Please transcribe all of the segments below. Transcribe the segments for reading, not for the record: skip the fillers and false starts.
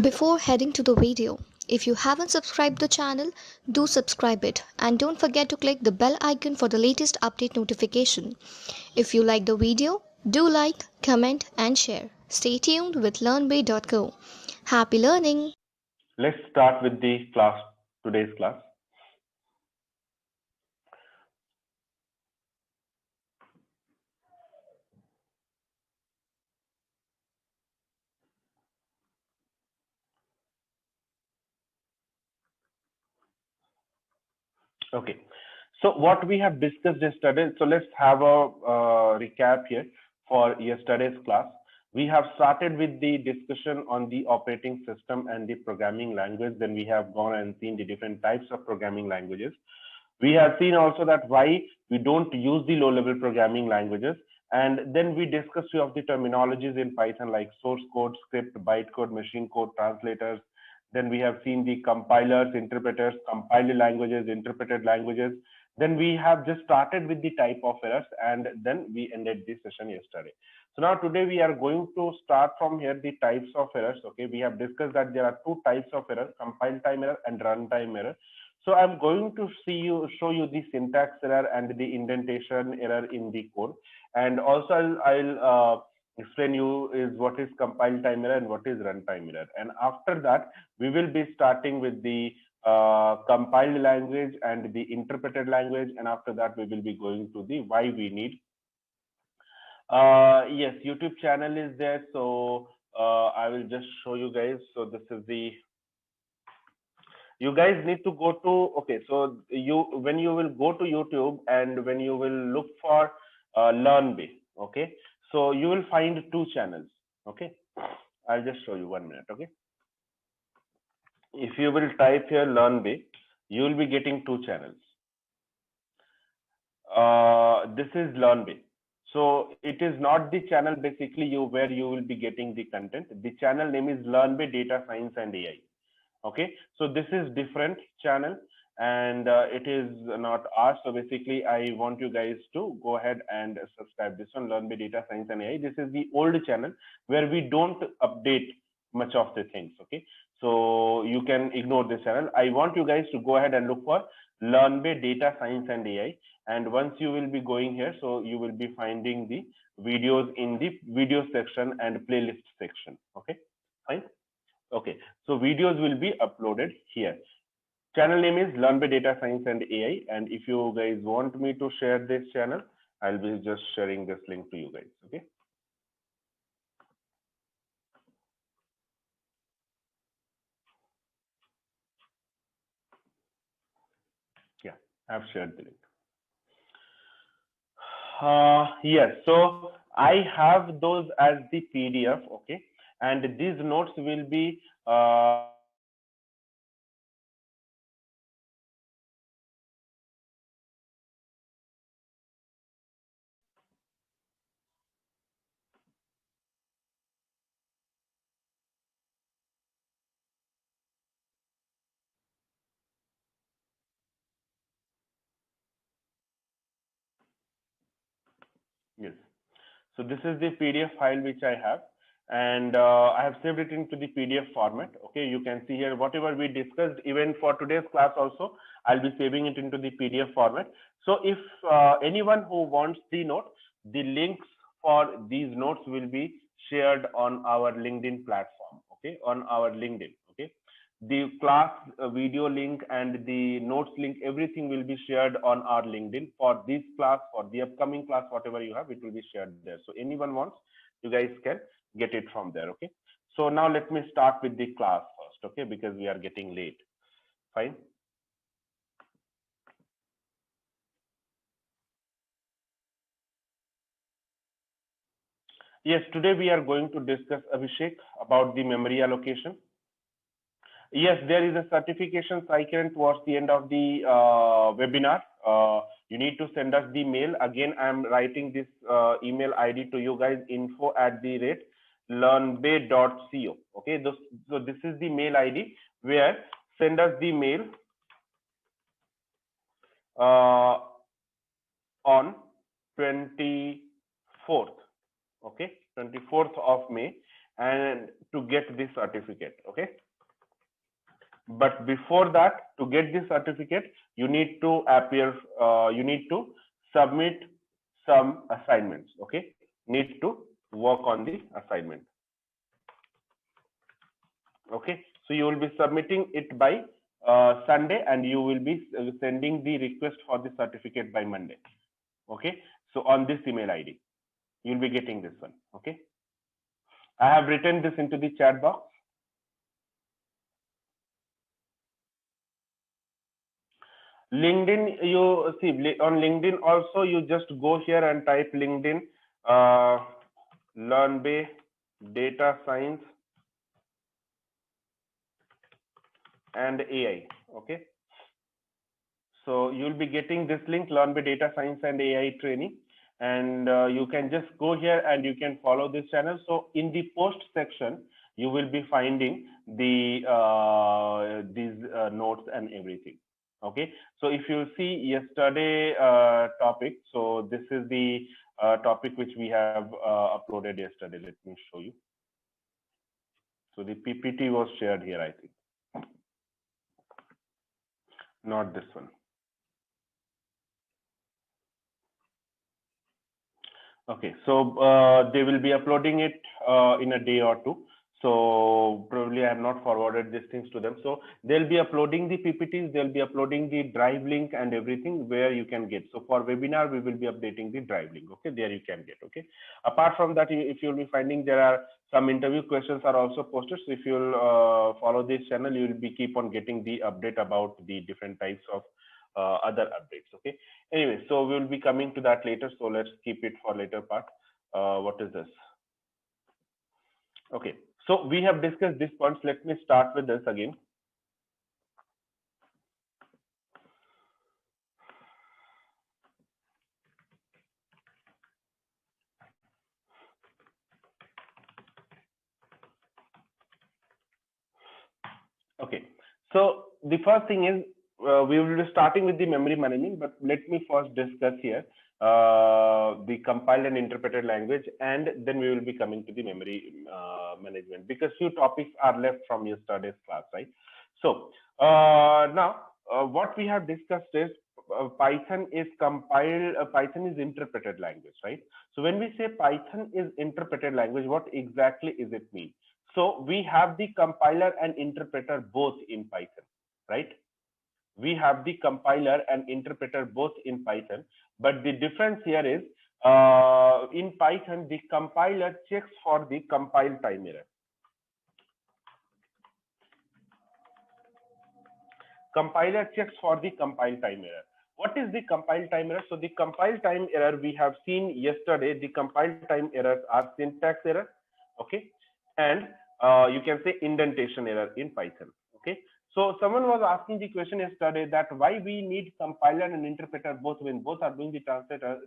Before heading to the video, if you haven't subscribed the channel, do subscribe it and don't forget to click the bell icon for the latest update notification. If you like the video, do like, comment and share. Stay tuned with learnbay.co. Happy learning! Let's start with the class, today's class. Okay, so what we have discussed yesterday, so let's have a recap here for yesterday's class. We have started with the discussion on the operating system and the programming language. Then we have gone and seen the different types of programming languages. We have seen also that why we don't use the low level programming languages. And then we discussed few of the terminologies in Python like source code, script, bytecode, machine code, translators. Then we have seen the compilers, interpreters, compiled languages, interpreted languages. Then we have just started with the type of errors and then we ended this session yesterday. So now today we are going to start from here the types of errors. Okay, we have discussed that there are two types of error, compile time error and runtime error. So I'm going to show you the syntax error and the indentation error in the code, and also I'll explain you is what is compile time error and what is runtime error. And after that, we will be starting with the compiled language and the interpreted language, and after that we will be going to the why we need. Yes, YouTube channel is there, so I will just show you guys. So this is the, you guys need to go to, okay, so you, when you will go to YouTube and when you will look for LearnBay, okay, so you will find two channels. Okay, I'll just show you 1 minute. Okay, if you will type here LearnBay, you will be getting two channels. This is LearnBay. So it is not the channel basically you where you will be getting the content. The channel name is LearnBay Data Science and AI. Okay, so this is different channel and it is not ours. So basically I want you guys to go ahead and subscribe this one, LearnBay Data Science and AI. This is the old channel where we don't update much of the things. Okay, so you can ignore this channel. I want you guys to go ahead and look for LearnBay Data Science and AI, and once you will be going here, so you will be finding the videos in the video section and playlist section. Okay, fine. Okay, so videos will be uploaded here. Channel name is LearnBay Data Science and AI, and if you guys want me to share this channel, I'll be just sharing this link to you guys. Okay, yeah, I've shared the link. Yes, so I have those as the PDF. Okay, and these notes will be yes. So this is the PDF file which I have, and I have saved it into the PDF format. Okay, you can see here whatever we discussed, even for today's class also, I'll be saving it into the PDF format. So if anyone who wants the note, the links for these notes will be shared on our LinkedIn platform. Okay, on our LinkedIn. Okay, the class video link and the notes link, everything will be shared on our LinkedIn for this class, for the upcoming class, whatever you have, it will be shared there. So anyone wants, you guys can get it from there. Okay, so now let me start with the class first. Okay, because we are getting late. Fine. Yes, today we are going to discuss, Abhishek, about the memory allocation. Yes, there is a certification cycle towards the end of the webinar. You need to send us the mail. Again, I'm writing this email ID to you guys, info@learnbay.co. Okay, so this is the mail ID where send us the mail on 24th. Okay, 24th of May. and to get the certificate. Okay. But before that, to get the certificate, you need to appear, you need to submit some assignments. Okay. Need to work on the assignment. Okay. So you will be submitting it by Sunday, and you will be sending the request for the certificate by Monday. Okay. So on this email ID, you'll be getting this one. Okay. I have written this into the chat box. LinkedIn, you see on LinkedIn also, you just go here and type LinkedIn, LearnBay Data Science and AI. Okay. So you'll be getting this link, LearnBay Data Science and AI training, and you can just go here and you can follow this channel. So in the post section, you will be finding the these notes and everything. Okay. So if you see yesterday topic, so this is the topic which we have uploaded yesterday. Let me show you. So the PPT was shared here, I think. Not this one. Okay, so they will be uploading it in a day or two. So probably I have not forwarded these things to them. So they'll be uploading the PPTs, they'll be uploading the drive link and everything where you can get. So for webinar, we will be updating the drive link. Okay, there you can get. Okay. Apart from that, if you'll be finding there are some interview questions are also posted. So if you'll follow this channel, you will be keep on getting the update about the different types of other updates. Okay. Anyway, so we will be coming to that later. So let's keep it for later part. What is this? Okay. So we have discussed these points. Let me start with this again. Okay. So the first thing is we will be starting with the memory management, but let me first discuss here the compiled and interpreted language, and then we will be coming to the memory management, because few topics are left from yesterday's class, right? So now what we have discussed is Python is compiled, Python is interpreted language, right? So when we say Python is interpreted language, what exactly is it mean? So we have the compiler and interpreter both in Python, right? We have the compiler and interpreter both in Python, but the difference here is in Python, the compiler checks for the compile time error. Compiler checks for the compile time error. What is the compile time error? So the compile time error we have seen yesterday, the compile time errors are syntax error, okay, and you can say indentation error in Python. Okay. So someone was asking the question yesterday that why we need compiler and interpreter both when both are doing the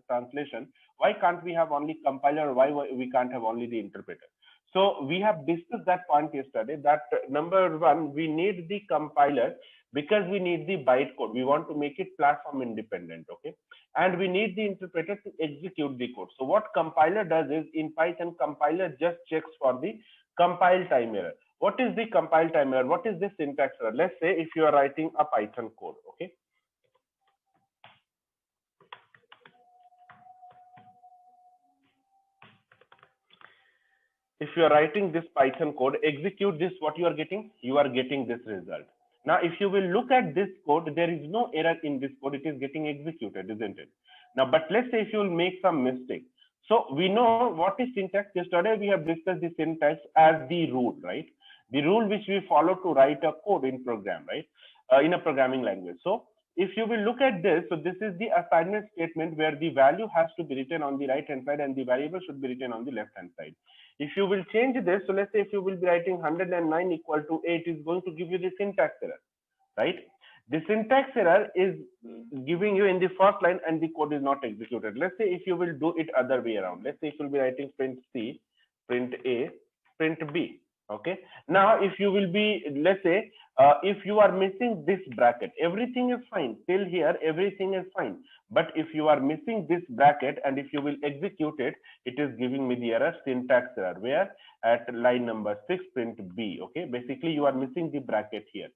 translation. Why can't we have only compiler? Why we can't have only the interpreter? So we have discussed that point yesterday, that number one, we need the compiler because we need the bytecode. We want to make it platform independent. Okay. And we need the interpreter to execute the code. So what compiler does is, in Python, compiler just checks for the compile time error. What is the compile time error? What is the syntax error? Let's say if you are writing a Python code, okay. If you are writing this Python code, execute this, what you are getting? You are getting this result. Now, if you will look at this code, there is no error in this code. It is getting executed, isn't it? Now, but let's say if you will make some mistake. So we know what is syntax. Yesterday we have discussed the syntax as the rule, right? The rule which we follow to write a code in program, right? In a programming language. So if you will look at this, so this is the assignment statement where the value has to be written on the right hand side and the variable should be written on the left hand side. If you will change this, so let's say if you will be writing 109 equal to 8, is going to give you the syntax error, right? The syntax error is giving you in the first line and the code is not executed. Let's say if you will do it other way around. Let's say if you'll be writing print C, print A, print B. Okay. Now, if you will be, let's say, if you are missing this bracket, everything is fine. Till here, everything is fine. But if you are missing this bracket and if you will execute it, it is giving me the error, syntax error, where at line number 6, print B. Okay. Basically, you are missing the bracket here.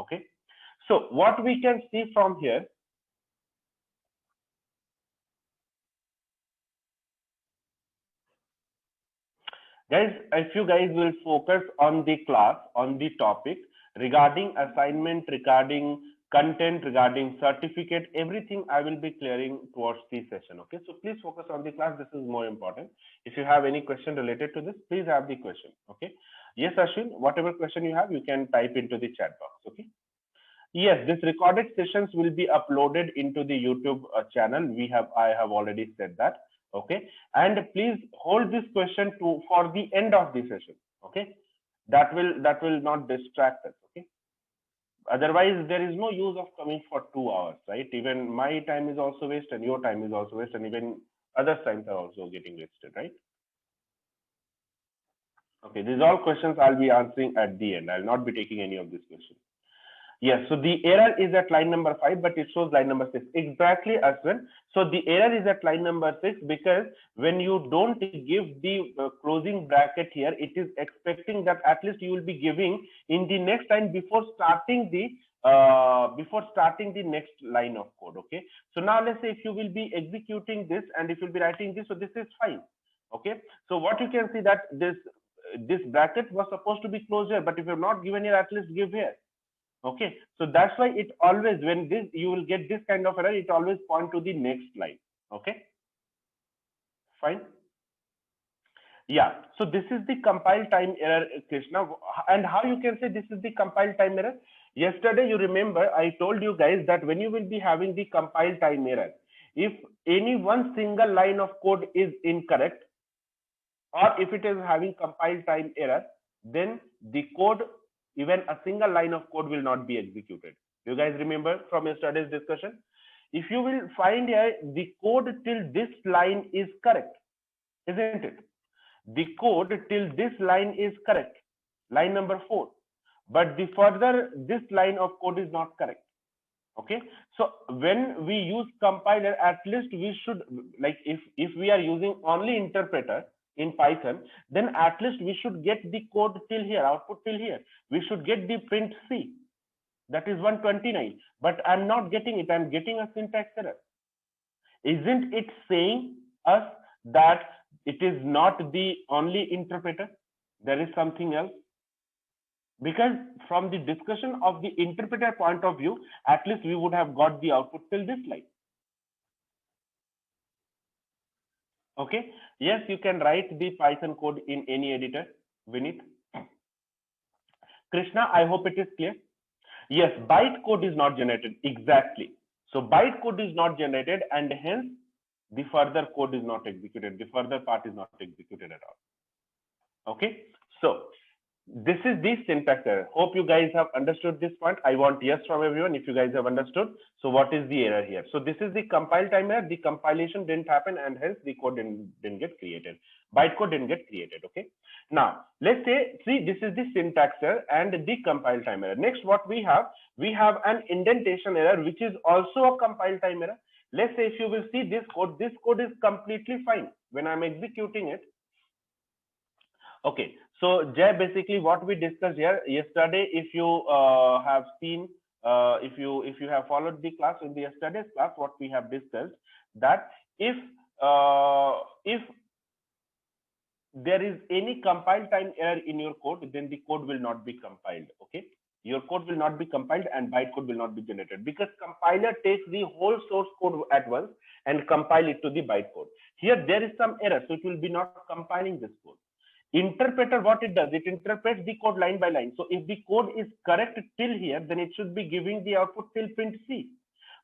Okay. So what we can see from here, guys, if you guys will focus on the class, on the topic regarding assignment, regarding content, regarding certificate, everything I will be clearing towards the session. Okay, so please focus on the class. This is more important. If you have any question related to this, please have the question. Okay. Yes, Ashwin, whatever question you have, you can type into the chat box. Okay. Yes, this recorded sessions will be uploaded into the YouTube channel. I have already said that. Okay, and please hold this question to for the end of the session. Okay, that will not distract us. Okay, otherwise there is no use of coming for 2 hours, right? Even my time is also waste, and your time is also waste, and even others' times are also getting wasted, right? Okay, these are all questions I'll be answering at the end. I'll not be taking any of these questions. Yes, so the error is at line number 5, but it shows line number 6. Exactly, Aswin. So the error is at line number 6 because when you don't give the closing bracket here, it is expecting that at least you will be giving in the next line before starting the next line of code. Okay. So now let's say if you will be executing this and if you'll be writing this, so this is fine. Okay. So what you can see that this bracket was supposed to be closed here, but if you're not given here, at least give here. Okay, so that's why it always, when this you will get this kind of error, it always point to the next line. Okay, fine. Yeah, so this is the compile time error, Krishna. And how you can say this is the compile time error? Yesterday, you remember I told you guys that when you will be having the compile time error, if any one single line of code is incorrect, or if it is having compile time error, then the code, even a single line of code will not be executed. You guys remember from yesterday's discussion? If you will find here, the code till this line is correct, isn't it? The code till this line is correct, line number 4. But the further this line of code is not correct. Okay, so when we use compiler, at least we should, like, if we are using only interpreter in Python, then at least we should get the code till here, output till here. We should get the print C, that is 129, but I'm not getting it. I'm getting a syntax error. Isn't it saying us that it is not the only interpreter? There is something else. Because from the discussion of the interpreter point of view, at least we would have got the output till this line. Okay. Yes, you can write the Python code in any editor, Vinith. Krishna, I hope it is clear. Yes, bytecode is not generated. Exactly. So bytecode is not generated, and hence the further code is not executed. The further part is not executed at all. Okay. So this is the syntax error. Hope you guys have understood this point. I want yes from everyone if you guys have understood. So what is the error here? So this is the compile time error. The compilation didn't happen, and hence the code didn't get created. Bytecode didn't get created. Okay. Now let's say, see, this is the syntax error and the compile time error. Next, what we have an indentation error, which is also a compile time error. Let's say if you will see this code is completely fine when I'm executing it. Okay, so Jay, basically what we discussed here yesterday, if you have seen, if you have followed the class, in the yesterday's class, what we have discussed, that if there is any compile time error in your code, then the code will not be compiled. Okay, your code will not be compiled and bytecode will not be generated, because compiler takes the whole source code at once and compile it to the bytecode. Here there is some error, so it will be not compiling this code. Interpreter, what it does, it interprets the code line by line. So if the code is correct till here, then it should be giving the output till print C.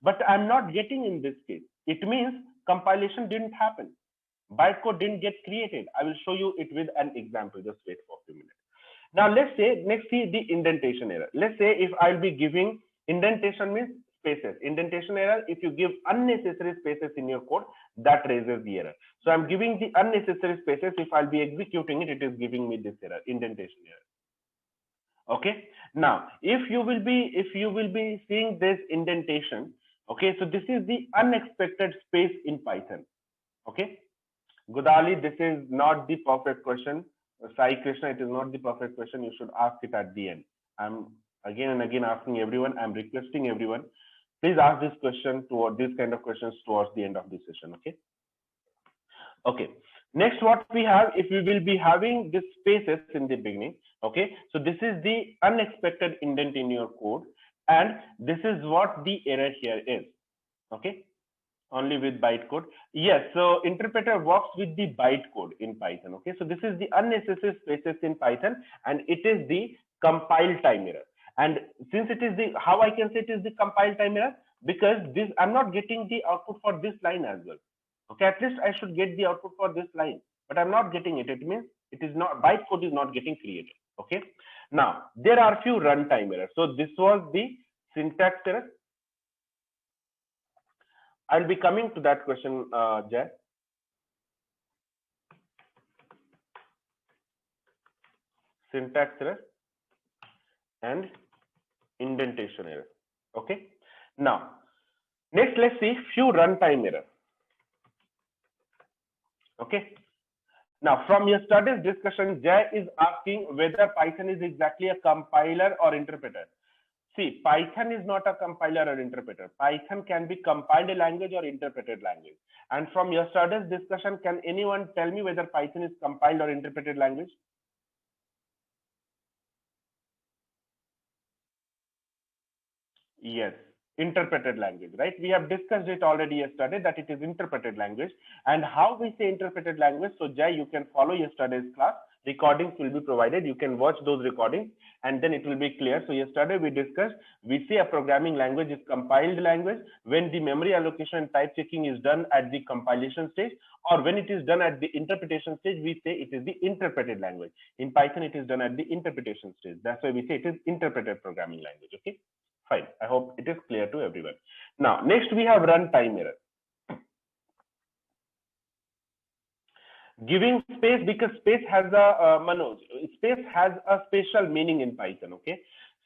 But I'm not getting in this case. It means compilation didn't happen. Bytecode didn't get created. I will show you it with an example. Just wait for a few minutes. Now let's say, next see the indentation error. Let's say if I'll be giving indentation, means spaces. Indentation error, if you give unnecessary spaces in your code, that raises the error. So I'm giving the unnecessary spaces. If I'll be executing it, it is giving me this error, indentation error. Okay. Now, if you will be seeing this indentation, okay, so this is the unexpected space in Python. Okay. Godali, this is not the perfect question. Sai Krishna, it is not the perfect question. You should ask it at the end. I'm again and again asking everyone. I'm requesting everyone. Please ask this question toward this kind of questions towards the end of the session. Okay. Okay. Next, what we have, if we will be having this spaces in the beginning. Okay. So this is the unexpected indent in your code, and this is what the error here is. Okay. Only with bytecode. Yes, so interpreter works with the bytecode in Python. Okay, so this is the unnecessary spaces in Python, and it is the compile time error. And since it is the, how I can say it is the compile time error, because this, I'm not getting the output for this line as well. Okay, at least I should get the output for this line, but I'm not getting it. It means it is not, bytecode is not getting created. Okay, now there are few runtime errors. So this was the syntax error. I'll be coming to that question, Jay. Syntax error and indentation error. Okay. Now, next let's see few runtime error. Okay. Now, from yesterday's discussion, Jay is asking whether Python is exactly a compiler or interpreter. See, Python is not a compiler or interpreter. Python can be compiled language or interpreted language. And from yesterday's discussion, can anyone tell me whether Python is compiled or interpreted language? Yes, interpreted language, right? We have discussed it already yesterday that it is interpreted language. And how we say interpreted language? So Jay, you can follow yesterday's class. Recordings will be provided. You can watch those recordings and then it will be clear. So yesterday we discussed, we say a programming language is compiled language when the memory allocation type checking is done at the compilation stage, or when it is done at the interpretation stage, we say it is the interpreted language. In Python, it is done at the interpretation stage. That's why we say it is interpreted programming language. Okay, fine. I hope it is clear to everyone. Now, next we have runtime error. Giving space, because space has a Manoj, space has a special meaning in Python. Okay,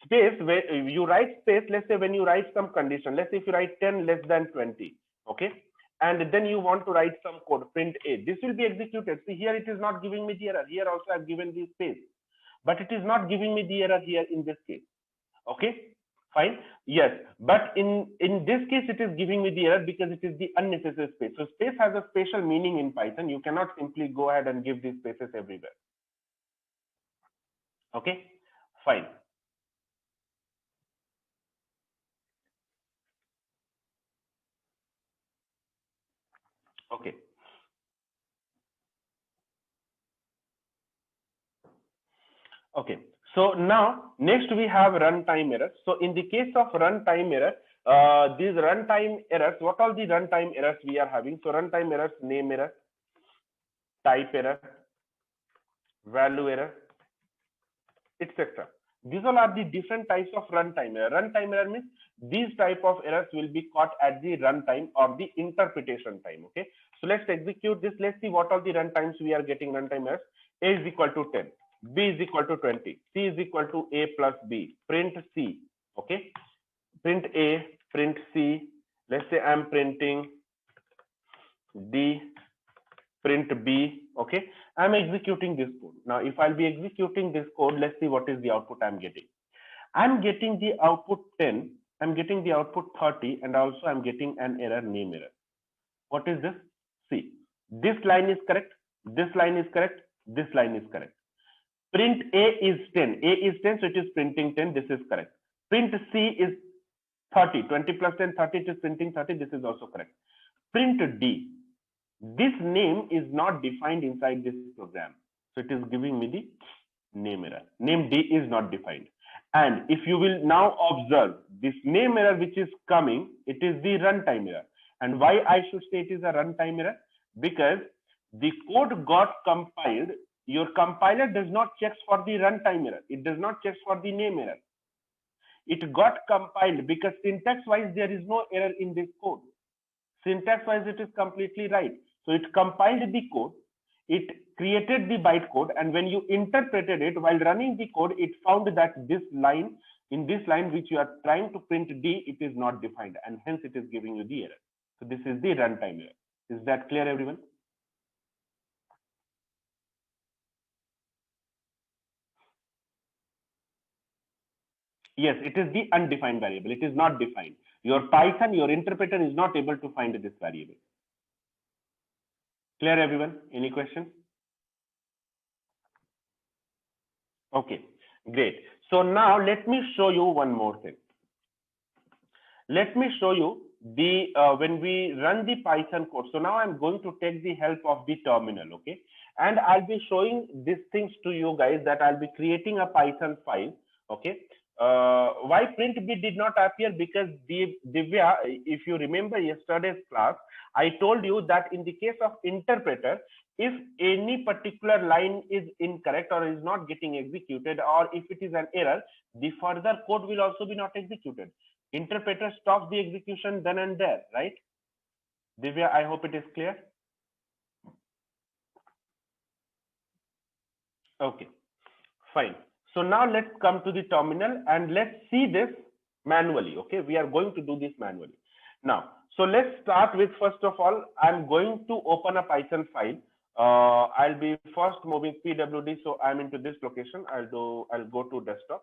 space, where you write space, let's say when you write some condition, let's say if you write 10 less than 20, okay, and then you want to write some code, print a, this will be executed. See, here it is not giving me the error. Here also I've given the space, but it is not giving me the error here in this case. Okay, fine. Yes, but in this case it is giving me the error because it is the unnecessary space. So space has a special meaning in Python. You cannot simply go ahead and give these spaces everywhere. Okay, fine. Okay. Okay. So now next we have runtime errors. So in the case of runtime error, these runtime errors, what are the runtime errors we are having? So runtime errors, name error, type error, value error, etc. These all are the different types of runtime error. Runtime error means these type of errors will be caught at the runtime or the interpretation time. Okay. So let's execute this. Let's see what are the runtimes we are getting runtime errors. A is equal to 10. B is equal to 20. C is equal to A plus B. Print C. Okay. Print A, print C. Let's say I'm printing D, print B. Okay. I'm executing this code. Now, if I'll be executing this code, let's see what is the output I'm getting. I'm getting the output 10. I'm getting the output 30. And also I'm getting an error, name error. What is this? See, this line is correct. This line is correct. This line is correct. Print A is 10. A is 10, so it is printing 10. This is correct. Print C is 30. 20 plus 10, 30. It is printing 30. This is also correct. Print D. This name is not defined inside this program. So it is giving me the name error. Name D is not defined. And if you will now observe this name error which is coming, it is the runtime error. And why I should say it is a runtime error? Because the code got compiled. Your compiler does not check for the runtime error. It does not check for the name error. it got compiled because syntax wise there is no error in this code. Syntax wise it is completely right. So it compiled the code, it created the bytecode, and when you interpreted it while running the code, it found that this line, in this line which you are trying to print D, it is not defined, and hence it is giving you the error. So this is the runtime error. Is that clear, everyone? Yes, it is the undefined variable. It is not defined. Your Python, your interpreter is not able to find this variable. Clear, everyone? Any questions? Okay, great. So now let me show you one more thing. Let me show you the when we run the Python code. So now I'm going to take the help of the terminal, okay? And I'll be showing these things to you guys, that I'll be creating a Python file, okay? Why print B did not appear? Because Divya, if you remember yesterday's class, I told you that in the case of interpreter, if any particular line is incorrect or is not getting executed, or if it is an error, the further code will also be not executed. Interpreter stops the execution then and there, right? Divya, I hope it is clear. Okay, fine. So now let's come to the terminal and let's see this manually. Okay, we are going to do this manually. Now, so let's start with, first of all, I'm going to open a Python file. I'll be first moving pwd. So I'm into this location. I'll go to desktop,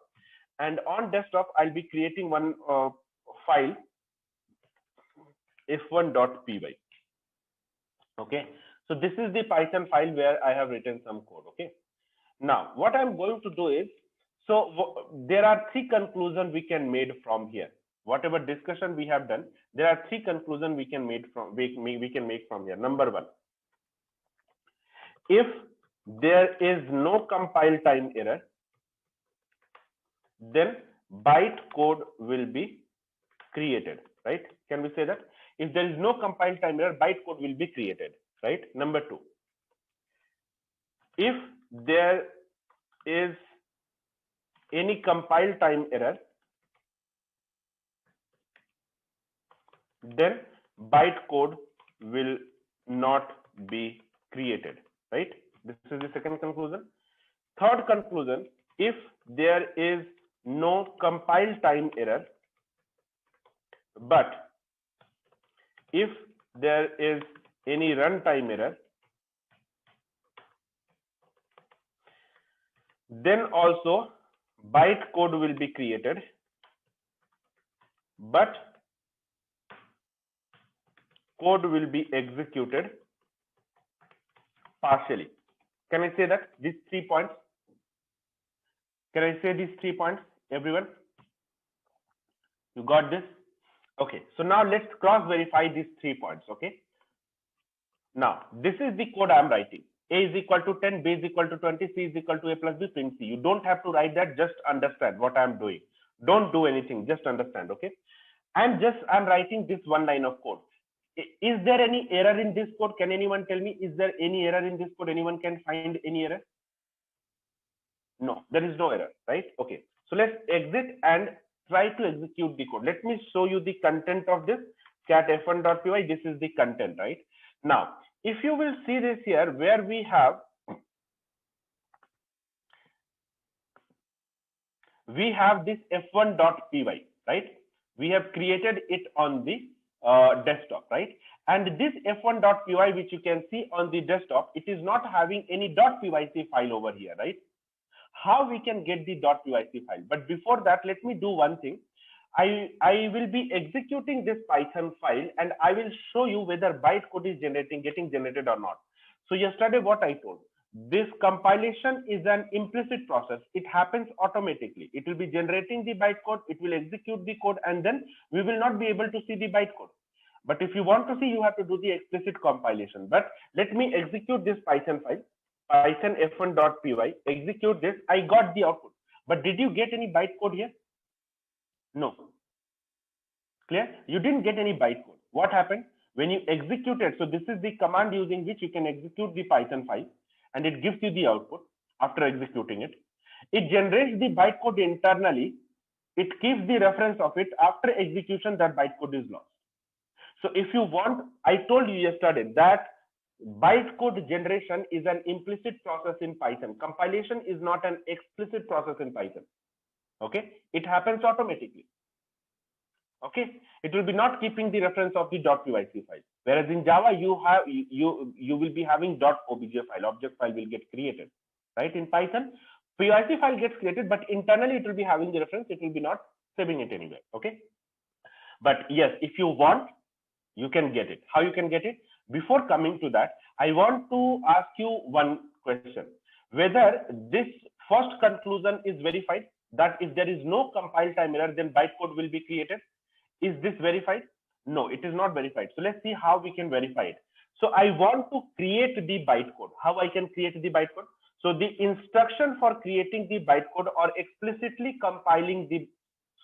and on desktop, I'll be creating one file, f1.py. Okay, so this is the Python file where I have written some code. Okay, now what I'm going to do is, so there are three conclusions we can make from here. Whatever discussion we have done, there are three conclusions we can make from here. Number one, if there is no compile time error, then bytecode will be created, right? Can we say that? If there is no compile time error, bytecode will be created, right? Number two, if there is any compile time error, then bytecode will not be created, right? This is the second conclusion. Third conclusion, if there is no compile time error, but if there is any runtime error, then also bytecode will be created, but code will be executed partially. Can I say that? These 3 points. Can I say these 3 points, everyone? You got this? Okay, so now let's cross verify these 3 points. Okay, now this is the code I'm writing. A is equal to 10, B is equal to 20, C is equal to A plus B, print C. You don't have to write that, just understand what I'm doing. Don't do anything, just understand, okay? I'm writing this one line of code. Is there any error in this code? Can anyone tell me, is there any error in this code? Anyone can find any error? No, there is no error, right? Okay, so let's exit and try to execute the code. Let me show you the content of this cat f1.py. This is the content, right? Now, if you will see this here, where we have this f1.py, right? We have created it on the desktop, right? And this f1.py, which you can see on the desktop, it is not having any .pyc file over here, right? How we can get the .pyc file? But before that, let me do one thing. I will be executing this Python file, and I will show you whether bytecode is getting generated or not. So yesterday, what I told, this compilation is an implicit process. It happens automatically. It will be generating the bytecode, it will execute the code, and then we will not be able to see the bytecode. But if you want to see, you have to do the explicit compilation. But let me execute this Python file, Python f1.py, execute this. I got the output. But did you get any bytecode here? No. Clear? You didn't get any bytecode. What happened? When you executed, so this is the command using which you can execute the Python file, and it gives you the output after executing it. It generates the bytecode internally, it keeps the reference of it. After execution, that bytecode is lost. So if you want, I told you yesterday that bytecode generation is an implicit process in Python. Compilation is not an explicit process in Python. Okay, it happens automatically. Okay, it will be not keeping the reference of the .pyc file. Whereas in Java, you will be having .obj file. Object file will get created, right? In Python, PYC file gets created, but internally it will be having the reference. It will be not saving it anywhere. Okay, but yes, if you want, you can get it. How you can get it? Before coming to that, I want to ask you one question: whether this first conclusion is verified, that if there is no compile time error, then bytecode will be created. Is this verified? No, it is not verified. So let's see how we can verify it. So I want to create the bytecode. How I can create the bytecode? So the instruction for creating the bytecode or explicitly compiling the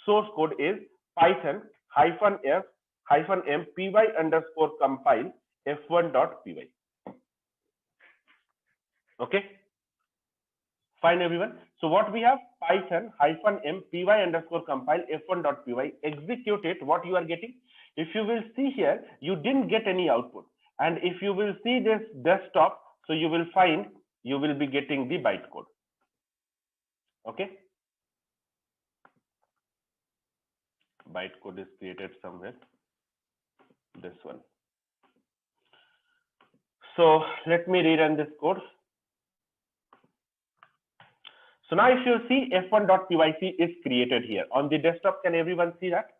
source code is Python -f-m py_compile f1.py. Okay, fine everyone. So what we have, Python -m py_compile f1.py, execute it. What you are getting, if you will see here, you didn't get any output, and if you will see this desktop, so you will find you will be getting the bytecode. Okay, bytecode is created somewhere, this one. So let me rerun this code. So now if you see, f1.pyc is created here on the desktop. Can everyone see that?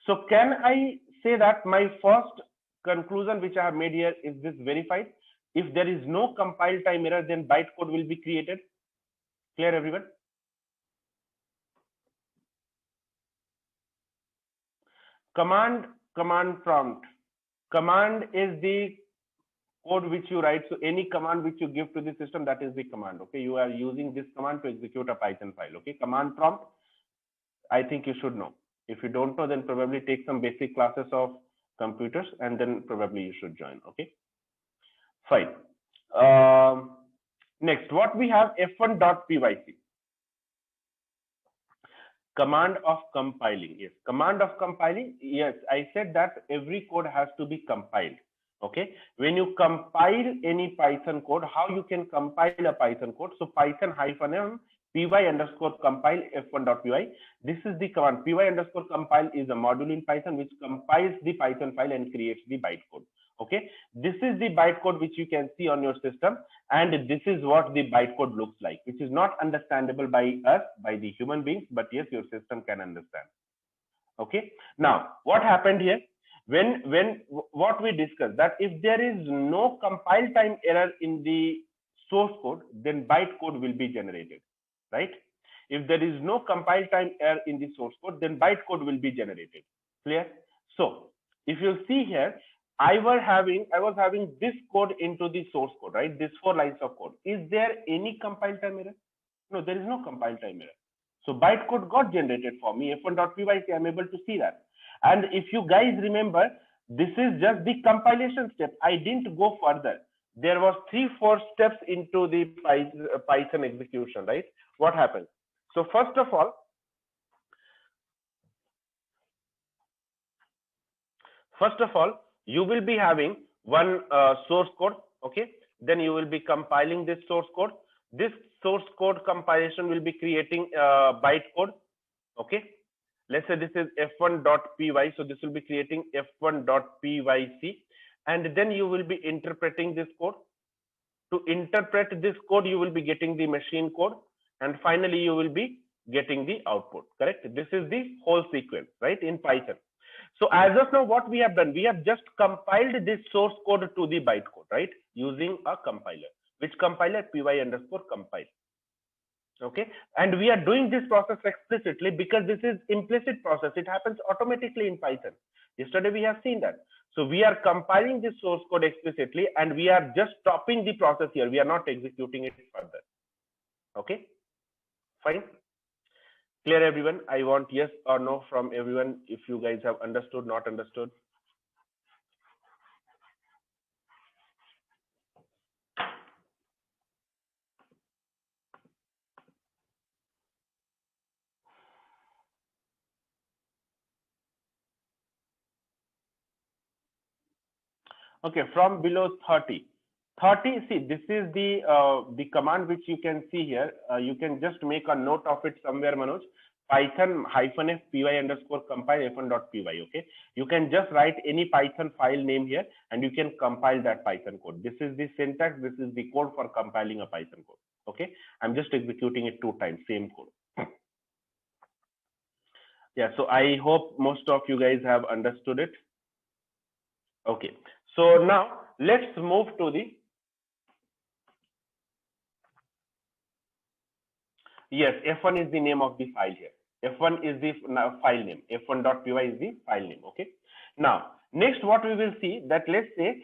So can I say that my first conclusion which I have made here, is this verified? If there is no compile time error, then bytecode will be created. Clear everyone? Command prompt. Command is the code which you write. So any command which you give to the system, that is the command. Okay, you are using this command to execute a Python file. Okay, command prompt, I think you should know. If you don't know, then probably take some basic classes of computers and then probably you should join. Okay, fine. Next, what we have, f1.pyc. Command of compiling. Yes, command of compiling. Yes, I said that every code has to be compiled. Okay, when you compile any Python code, how you can compile a Python code? So Python -m py_compile f1.py. This is the command. Py_compile is a module in Python which compiles the Python file and creates the bytecode. Okay, this is the bytecode which you can see on your system, and this is what the bytecode looks like, which is not understandable by us, by the human beings, but yes, your system can understand. Okay, now what happened here? When what we discussed, that if there is no compile time error in the source code, then bytecode will be generated, right? If there is no compile time error in the source code, then bytecode will be generated. Clear? So if you see here, I was having this code into the source code, right? These 4 lines of code. Is there any compile time error? No, there is no compile time error. So bytecode got generated for me. f1.pyc, I'm able to see that. And if you guys remember, this is just the compilation step. I didn't go further. There was 3-4 steps into the Python execution, right? What happens? So first of all, you will be having one source code. Okay, then you will be compiling this source code. This source code compilation will be creating bytecode. Okay, let's say this is f1.py, so this will be creating f1.pyc, and then you will be interpreting this code. To interpret this code, you will be getting the machine code, and finally you will be getting the output. Correct? This is the whole sequence, right, in Python. So as of now, what we have done, we have just compiled this source code to the bytecode, right, using a compiler. Which compiler? py_compile. Okay, and we are doing this process explicitly because this is implicit process. It happens automatically in Python. Yesterday we have seen that. So we are compiling this source code explicitly, and we are just stopping the process here. We are not executing it further. Okay, fine. Clear everyone? I want yes or no from everyone if you guys have understood, not understood. Okay, from below 30. 30, see, this is the command which you can see here. You can just make a note of it somewhere, Manoj. Python -f py underscore compile f1.py. Okay, you can just write any Python file name here and you can compile that Python code. This is the syntax, this is the code for compiling a Python code. Okay, I'm just executing it 2 times, same code. Yeah, so I hope most of you guys have understood it. Okay, so now let's move to the, yes, f1 is the name of the file here. F1 is the file name, f1.py is the file name. Okay, now next what we will see, that let's say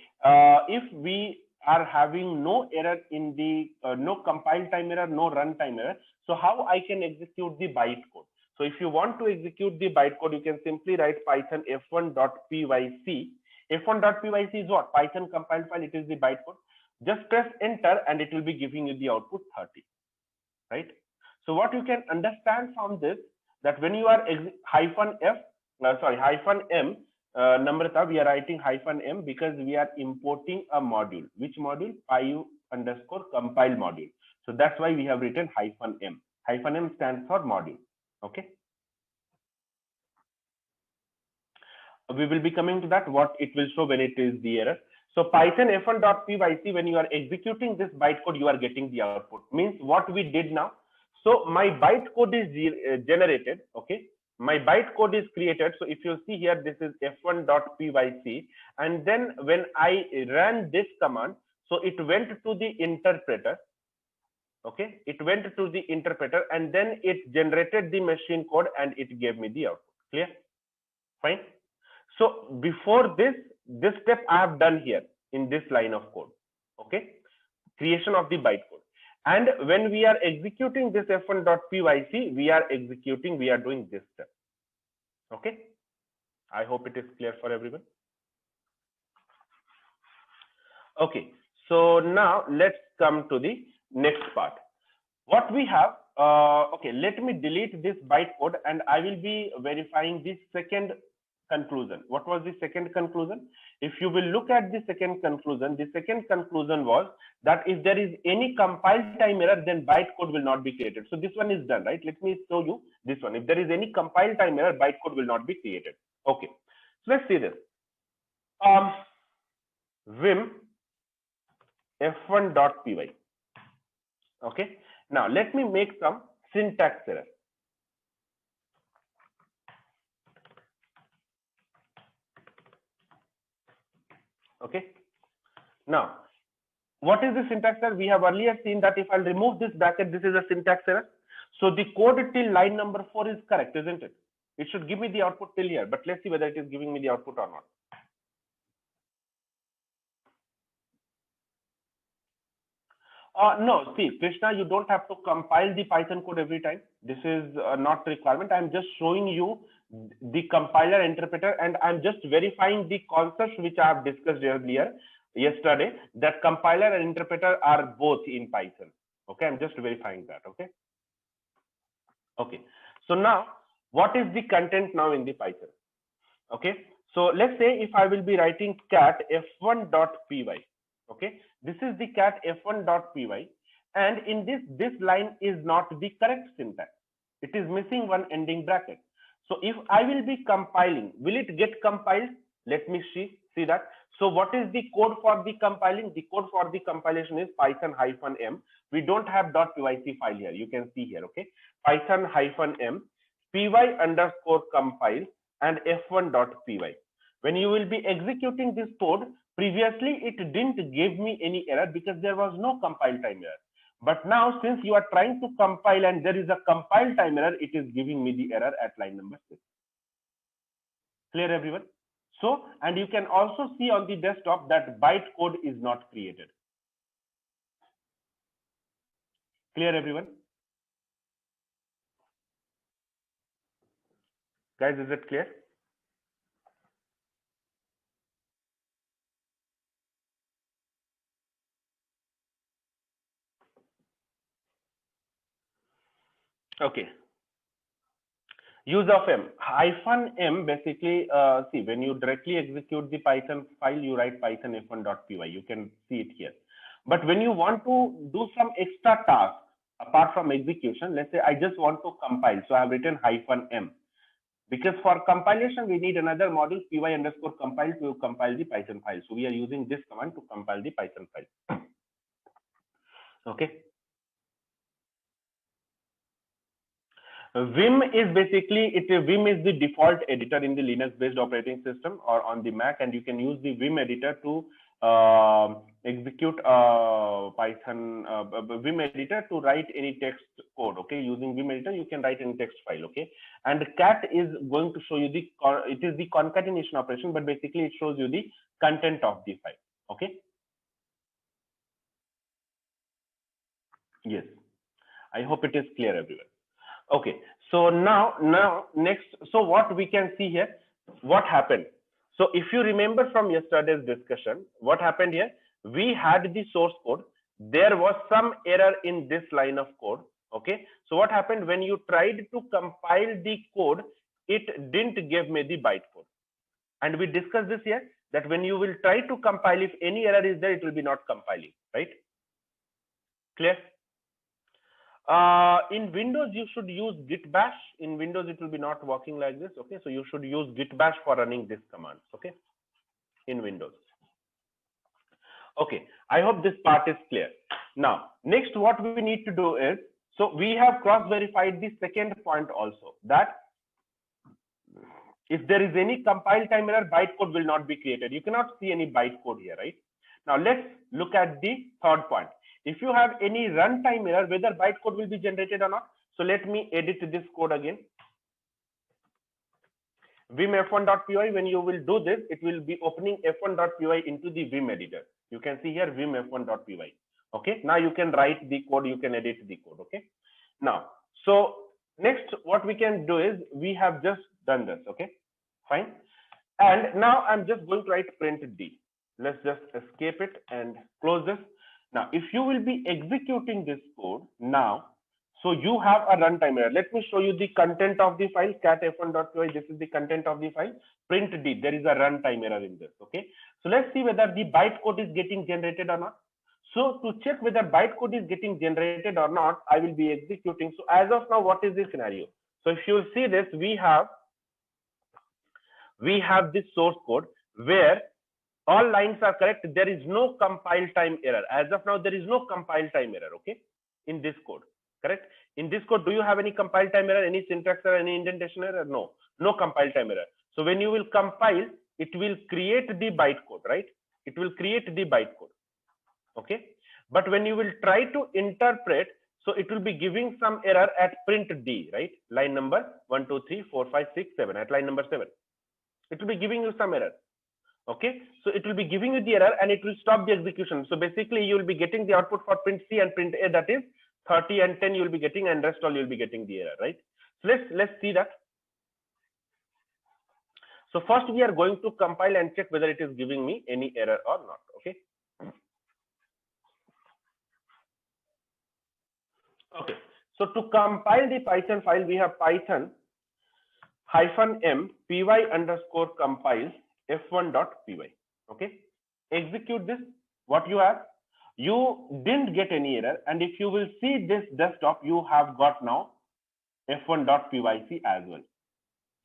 if we are having no error in the no compile time error, no runtime error, so how I can execute the bytecode? So if you want to execute the bytecode, you can simply write Python f1.pyc. f1.pyc is what? Python compiled file, it is the bytecode. Just press enter and it will be giving you the output 30, right? So what you can understand from this, that when you are -m, Namrata, we are writing -m because we are importing a module. Which module? py_compile module. So that's why we have written -m. -m stands for module. Okay. We will be coming to that, what it will show when it is the error. So Python f1.pyc, when you are executing this bytecode, you are getting the output. Means what we did now. So my bytecode is generated. Okay. My bytecode is created. So if you see here, this is f1.pyc. And then when I ran this command, so it went to the interpreter. Okay. It went to the interpreter and then it generated the machine code and it gave me the output. Clear? Fine. So before this step I have done here in this line of code. Okay. Creation of the bytecode. And when we are executing this f1.pyc, we are doing this step. Okay. I hope it is clear for everyone. Okay. So now let's come to the next part. What we have, okay, let me delete this bytecode and I will be verifying the second conclusion. What was the second conclusion? If you will look at the second conclusion was that if there is any compile time error, then bytecode will not be created. So this one is done, right? Let me show you this one. If there is any compile time error, bytecode will not be created. Okay. So let's see this. Vim f1.py. Okay. Now let me make some syntax error. Okay. Now, what is the syntax error? We have earlier seen that if I'll remove this bracket, this is a syntax error. So the code till line number 4 is correct, isn't it? It should give me the output till here, but let's see whether it is giving me the output or not. No, see, Krishna, you don't have to compile the Python code every time. This is not requirement. I'm just showing you the compiler interpreter and I'm just verifying the concepts which I have discussed earlier yesterday, that compiler and interpreter are both in Python. Okay, I'm just verifying that. Okay. Okay. So now, what is the content now in the Python? Okay. So let's say if I will be writing cat f1.py. Okay, this is the cat f1.py, and in this line is not the correct syntax. It is missing one ending bracket. So if I will be compiling, will it get compiled? Let me see that. So what is the code for the compiling? The code for the compilation is Python -m. We don't have .pyc file here. You can see here. Okay, Python -m py_compile and f1.py. When you will be executing this code, previously it didn't give me any error because there was no compile time error. But now since you are trying to compile and there is a compile time error, it is giving me the error at line number 6. Clear everyone? So, and you can also see on the desktop that bytecode is not created. Clear everyone? Guys, is it clear? Okay. Use of M. Hyphen M basically, see, when you directly execute the Python file, you write python f1.py. You can see it here. But when you want to do some extra task apart from execution, let's say I just want to compile. So I have written hyphen M. Because for compilation, we need another module py underscore compile to compile the Python file. So we are using this command to compile the Python file. Okay. Vim is basically Vim is the default editor in the Linux based operating system or on the Mac, and you can use the Vim editor to execute Python Vim editor to write any text code. Okay, using Vim editor you can write any text file. Okay, and cat is going to show you it is the concatenation operation, but basically it shows you the content of the file. Okay. Yes, I hope it is clear, everyone. Okay, so now next, so what we can see here, what happened. So if you remember from yesterday's discussion, what happened here, we had the source code, there was some error in this line of code. Okay, so what happened when you tried to compile the code, it didn't give me the bytecode, and we discussed this here that when you will try to compile, if any error is there, it will be not compiling, right? Clear? In Windows, you should use git bash. In Windows, it will be not working like this. Okay, so you should use git bash for running this command. Okay, in Windows. Okay, I hope this part is clear. Now, next, what we need to do is, so we have cross-verified the second point also, that if there is any compile time error, bytecode will not be created. You cannot see any bytecode here, right? Now, let's look at the third point. If you have any runtime error, whether bytecode will be generated or not. So let me edit this code again. Vim f1.py, when you will do this, it will be opening f1.py into the Vim editor. You can see here Vim f1.py. Okay, now you can write the code, you can edit the code. Okay, now, so next what we can do is, we have just done this. Okay, fine. And now I'm just going to write print d. Let's just escape it and close this. Now, if you will be executing this code now, so you have a runtime error. Let me show you the content of the file, cat f1.py. This is the content of the file. Print d, there is a runtime error in this. Okay, so let's see whether the bytecode is getting generated or not. So to check whether bytecode is getting generated or not, I will be executing. So as of now, what is the scenario? So if you see this, we have this source code where all lines are correct. There is no compile time error. As of now, there is no compile time error. Okay, in this code, correct? In this code, do you have any compile time error, any syntax error, any indentation error? No, no compile time error. So when you will compile, it will create the bytecode, right? It will create the bytecode. Okay, but when you will try to interpret, so it will be giving some error at print d, right? Line number 1, 2, 3, 4, 5, 6, 7. At line number 7, it will be giving you some error. Okay, so it will be giving you the error and it will stop the execution. So basically you will be getting the output for print C and print A, that is 30 and 10 you will be getting, and rest all you will be getting the error, right? So let's see that. So first we are going to compile and check whether it is giving me any error or not. Okay. Okay, so to compile the Python file, we have python -m py underscore compile f1.py. Okay, execute this. What you have, you didn't get any error, and if you will see this desktop, you have got now f1.pyc as well.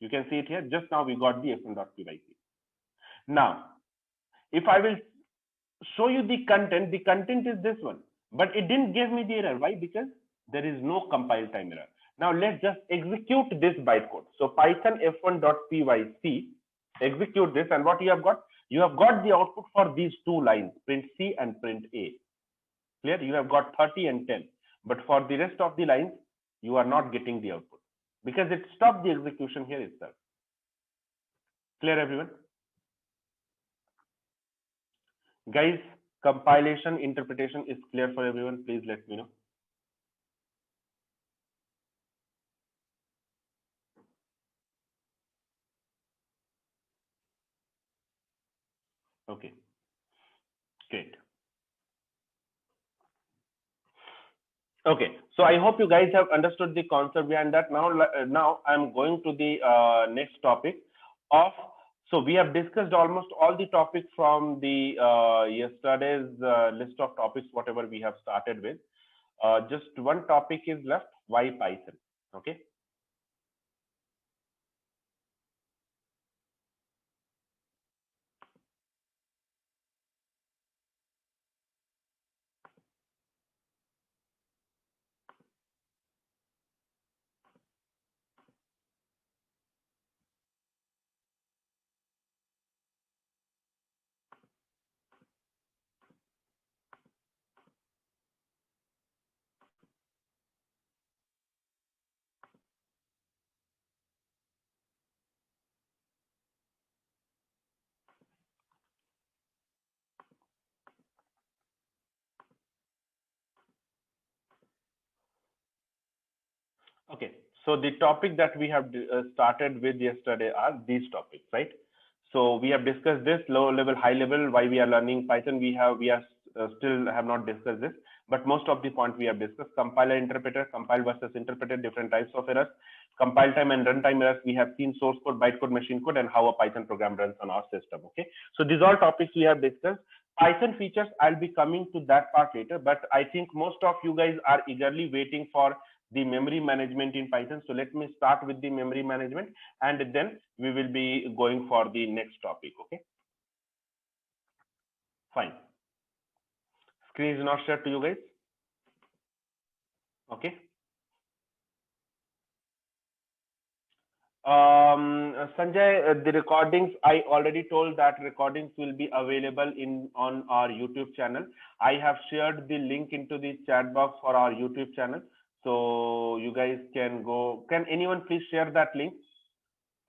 You can see it here. Just now we got the f1.pyc. Now, if I will show you the content is this one, but it didn't give me the error. Why? Because there is no compile time error. Now let's just execute this bytecode. So python f1.pyc, execute this, and what you have got? You have got the output for these two lines, print C and print A. Clear? You have got 30 and 10, but for the rest of the lines, you are not getting the output because it stopped the execution here itself. Clear, everyone? Guys, compilation interpretation is clear for everyone. Please let me know. Okay, great. Okay, So I hope you guys have understood the concept behind that. Now I'm going to the next topic of. So we have discussed almost all the topics from the yesterday's list of topics, whatever we have started with. Just one topic is left: why Python? Okay. Okay, so the topic that we have started with yesterday are these topics, right? So we have discussed this low level, high level, why we are learning Python. We are still have not discussed this, but most of the point we have discussed: compiler, interpreter, compile versus interpreter, different types of errors, compile time and runtime errors. We have seen source code, bytecode, machine code, and how a Python program runs on our system. Okay, so these are topics we have discussed. Python features, I'll be coming to that part later, but I think most of you guys are eagerly waiting for the memory management in Python. So let me start with the memory management, and then we will be going for the next topic. Okay, fine. Screen is not shared to you guys. Okay. Sanjay, the recordings, I already told that recordings will be available on our YouTube channel. I have shared the link into the chat box for our YouTube channel, so you guys can go. Can anyone please share that link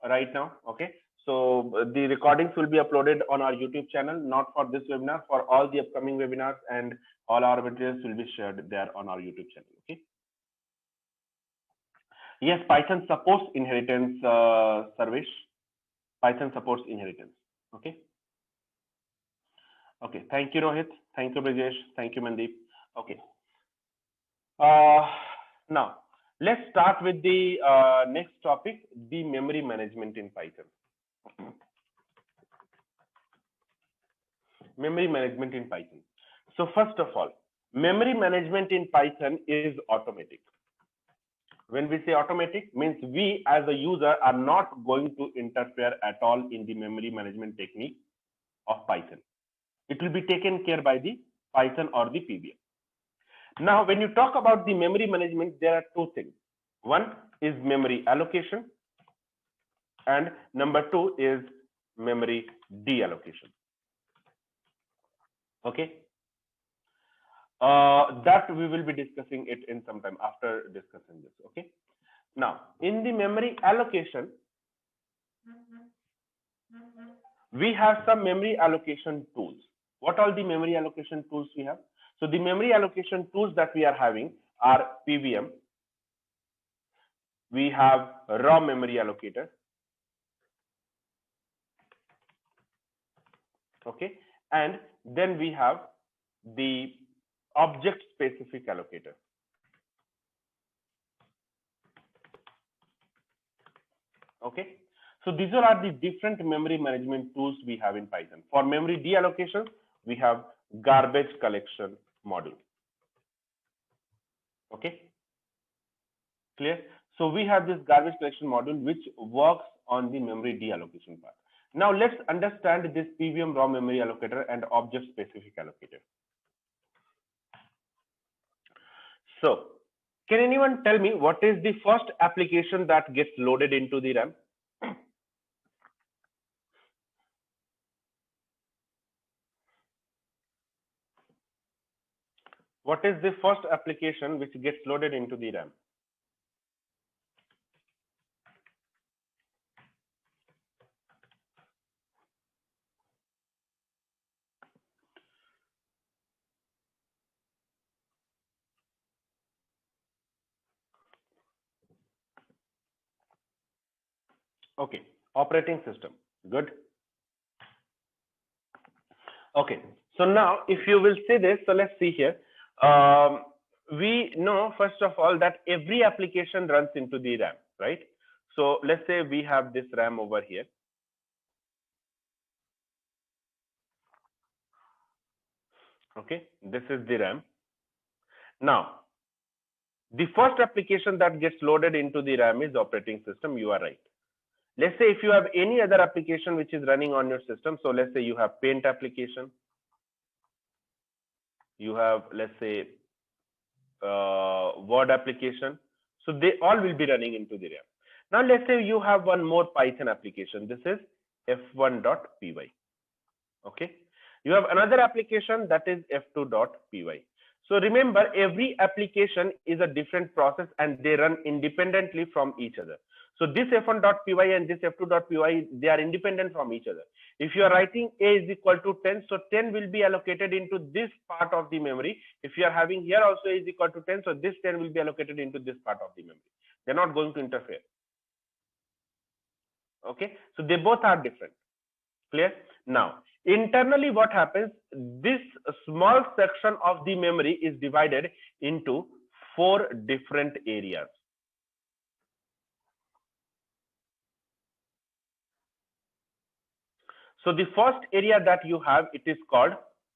right now? Okay, so the recordings will be uploaded on our YouTube channel, not for this webinar, for all the upcoming webinars, and all our materials will be shared there on our YouTube channel. Okay. Yes, Python supports inheritance, Sarvesh. Python supports inheritance. Okay. Okay. Thank you, Rohit. Thank you, Brijesh. Thank you, Mandeep. Okay. Uh, Now, let's start with the next topic, the memory management in Python. Memory management in Python. So first of all, memory management in Python is automatic. When we say automatic, means we as a user are not going to interfere at all in the memory management technique of Python. It will be taken care by the Python or the PBM. Now, when you talk about the memory management, there are two things. One is memory allocation, and number two is memory deallocation. Okay. That we will be discussing it in some time after discussing this. Okay. Now, in the memory allocation, we have some memory allocation tools. What are the memory allocation tools we have? So the memory allocation tools that we are having are PVM. We have raw memory allocator. Okay. And then we have the object specific allocator. Okay. So these are the different memory management tools we have in Python. For memory deallocation, we have garbage collection module. Okay. Clear? So we have this garbage collection module which works on the memory deallocation part. Now let's understand this PVM raw memory allocator and object specific allocator. So can anyone tell me what is the first application that gets loaded into the RAM? What is the first application which gets loaded into the RAM? Okay, operating system. Good. Okay, so now if you will see this, so let's see here. we know first of all that every application runs into the RAM, right? So let's say we have this RAM over here. Okay, this is the RAM. Now, the first application that gets loaded into the RAM is operating system. You are right. Let's say if you have any other application which is running on your system. So let's say you have Paint application. You have, let's say, Word application. So they all will be running into the RAM. Now let's say you have one more Python application. This is f1.py. Okay. You have another application that is f2.py. So remember, every application is a different process and they run independently from each other. So this f1.py and this f2.py, they are independent from each other. If you are writing a is equal to 10, so 10 will be allocated into this part of the memory. If you are having here also a is equal to 10, so this 10 will be allocated into this part of the memory. They're not going to interfere. Okay, so they both are different. Clear? Now, internally what happens, this small section of the memory is divided into 4 different areas. So the first area that you have, it is called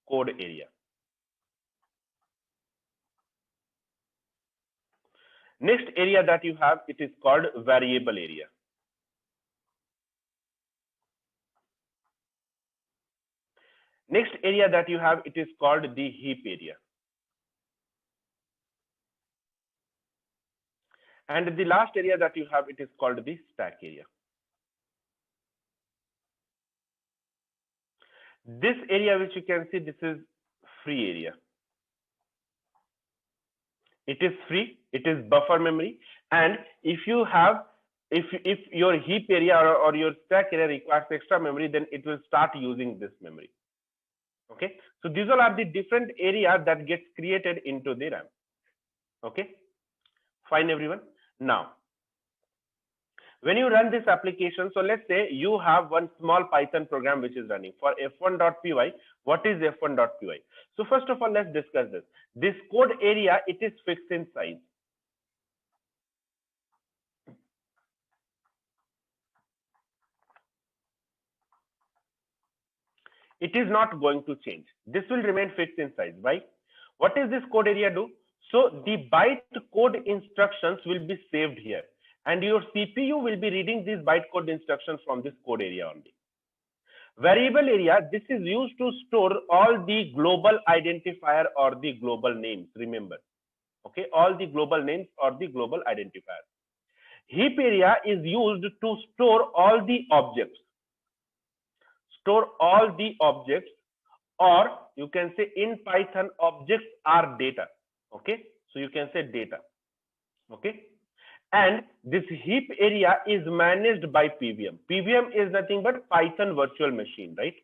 code area. Next area that you have, it is called variable area. Next area that you have, it is called the heap area. And the last area that you have, it is called the stack area. This area which you can see, this is free area. It is free, it is buffer memory. And if you have, if your heap area or your stack area requires extra memory, then it will start using this memory. Okay, so these all are the different areas that gets created into the RAM. Okay, fine everyone. Now, when you run this application, so let's say you have one small Python program which is running for f1.py. What is f1.py? So first of all, let's discuss this. This code area, it is fixed in size. It is not going to change. This will remain fixed in size. Why? What does this code area do? So the bytecode instructions will be saved here, and your CPU will be reading these bytecode instructions from this code area only. Variable area, this is used to store all the global identifier or the global names. Remember, okay, all the global names or the global identifier. Heap area is used to store all the objects. Store all the objects, or you can say in Python, objects are data. Okay, so you can say data. Okay, and this heap area is managed by PVM. PVM is nothing but Python virtual machine, right?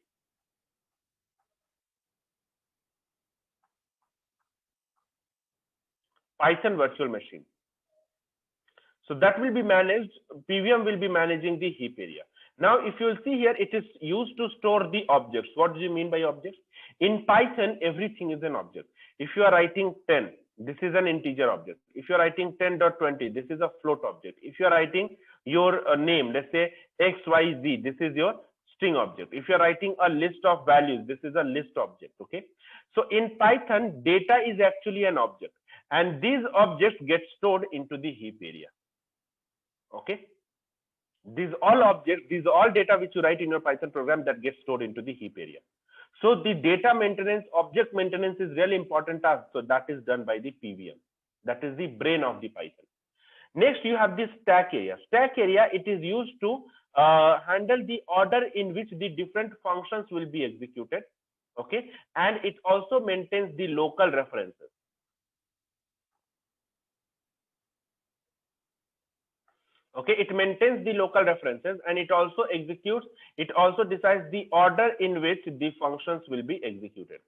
Python virtual machine. So that will be managed, PVM will be managing the heap area. Now, if you will see here, it is used to store the objects. What do you mean by objects? In Python, everything is an object. If you are writing 10, this is an integer object. If you are writing 10.20, this is a float object. If you are writing your name, let's say XYZ, this is your string object. If you are writing a list of values, this is a list object. Okay. So in Python, data is actually an object, and these objects get stored into the heap area. Okay, these all objects, these all data which you write in your Python program that gets stored into the heap area. So the data maintenance, object maintenance is really important task. So that is done by the PVM. That is the brain of the Python. Next, you have this stack area. Stack area, it is used to handle the order in which the different functions will be executed. Okay, and it also maintains the local references. Okay, it maintains the local references, and it also executes, it also decides the order in which the functions will be executed.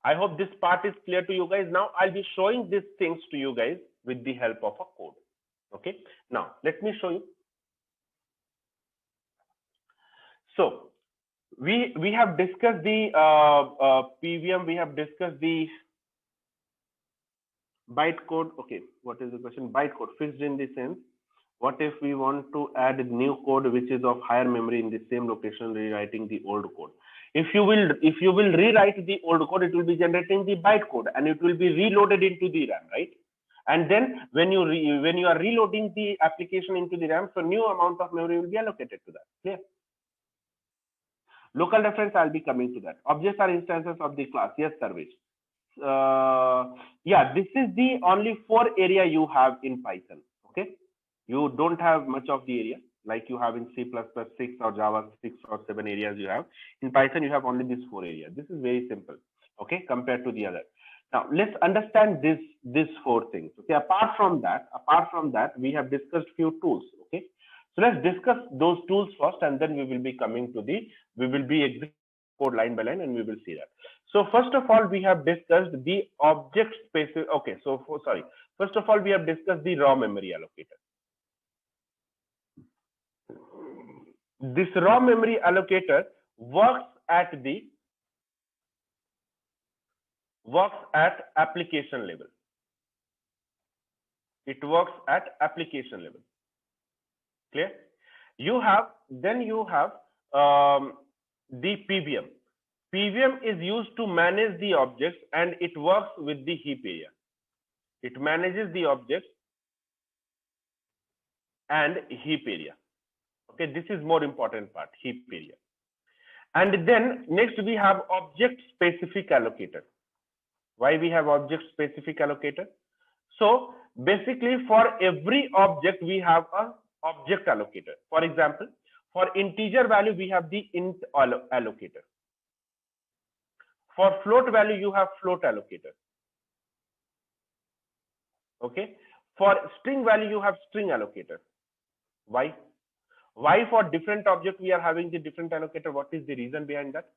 I hope this part is clear to you guys. Now I'll be showing these things to you guys with the help of a code. Okay, now let me show you. So we have discussed the PVM, we have discussed the bytecode. Okay, what is the question? Bytecode fixed in the sense, what if we want to add new code which is of higher memory in the same location, rewriting the old code? If you will rewrite the old code, it will be generating the bytecode and it will be reloaded into the RAM, right? And then when you are reloading the application into the RAM, so new amount of memory will be allocated to that. Clear? Local reference, I'll be coming to that. Objects are instances of the class. Yes, Sarvesh. Yeah, this is the only 4 area you have in Python. Okay, you don't have much of the area like you have in C++, 6 or Java 6 or 7 areas you have. In Python, you have only these 4 areas. This is very simple, okay, compared to the other. Now let's understand these 4 things. Okay, apart from that, we have discussed few tools. Okay, so let's discuss those tools first, and then we will be coming to we will be executing code line by line, and we will see that. So first of all, we have discussed the object specific. Okay, so sorry. First of all, we have discussed the raw memory allocator. This raw memory allocator works at application level. It works at application level. Clear? You have the PVM. PVM is used to manage the objects and it works with the heap area. It manages the objects and heap area. Okay, this is more important part, heap area. And then next we have object specific allocator. Why we have object specific allocator? So basically for every object we have a object allocator. For example, for integer value we have the int allocator. For float value you have float allocator. Okay, for string value you have string allocator. Why for different objects we are having the different allocator? What is the reason behind that?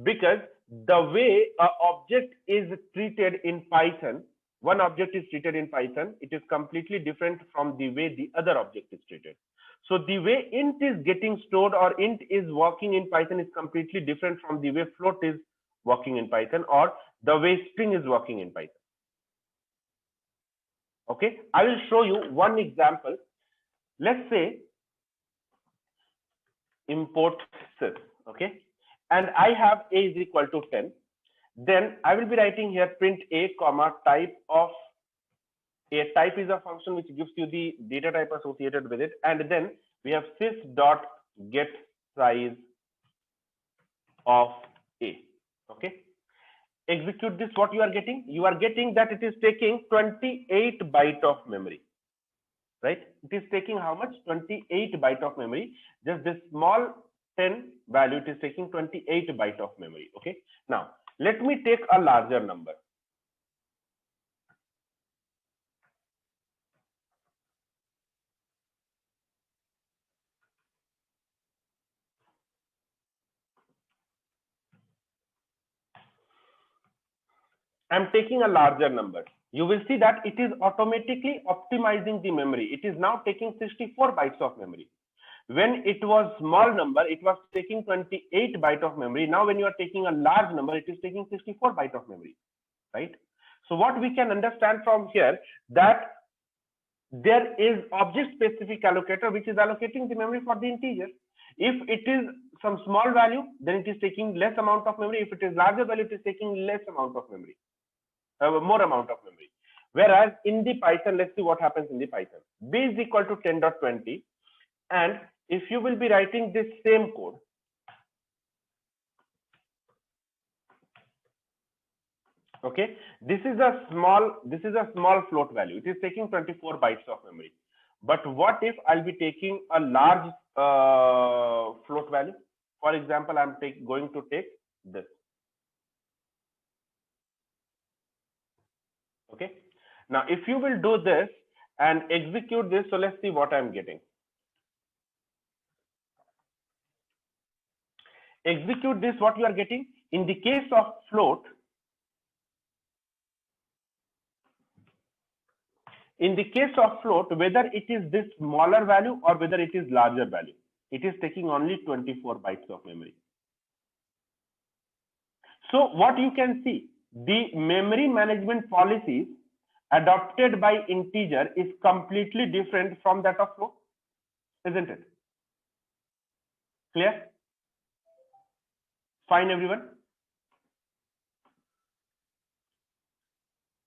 Because the way an object is treated in Python, one object is treated in Python, it is completely different from the way the other object is treated. So the way int is getting stored or int is working in Python is completely different from the way float is working in Python or the way string is working in Python. Okay, I will show you one example. Let's say import sys, okay, and I have a is equal to 10. Then I will be writing here print a comma type of a. Type is a function which gives you the data type associated with it, and then we have sys dot get size of a. Okay, execute this. What you are getting? You are getting that it is taking 28 byte of memory. Right? It is taking how much? 28 byte of memory. Just this small 10 value, it is taking 28 byte of memory. Okay. Now, let me take a larger number. I'm taking a larger number. You will see that it is automatically optimizing the memory. It is now taking 64 bytes of memory. When it was small number, it was taking 28 byte of memory. Now, when you are taking a large number, it is taking 64 byte of memory, right? So what we can understand from here that there is object specific allocator, which is allocating the memory for the integer. If it is some small value, then it is taking less amount of memory. If it is larger value, it is taking less amount of memory, more amount of memory. Whereas in the Python, let's see what happens in the Python. B is equal to 10.20. And if you will be writing this same code, okay, this is a small float value. It is taking 24 bytes of memory. But what if I'll be taking a large float value? For example, I'm going to take this. Okay. Now, if you will do this and execute this, so let's see what I'm getting. Execute this, what you are getting. In the case of float, whether it is this smaller value or whether it is larger value, It is taking only 24 bytes of memory. So what you can see, the memory management policies adopted by integer is completely different from that of float, isn't it? Clear? Fine, everyone?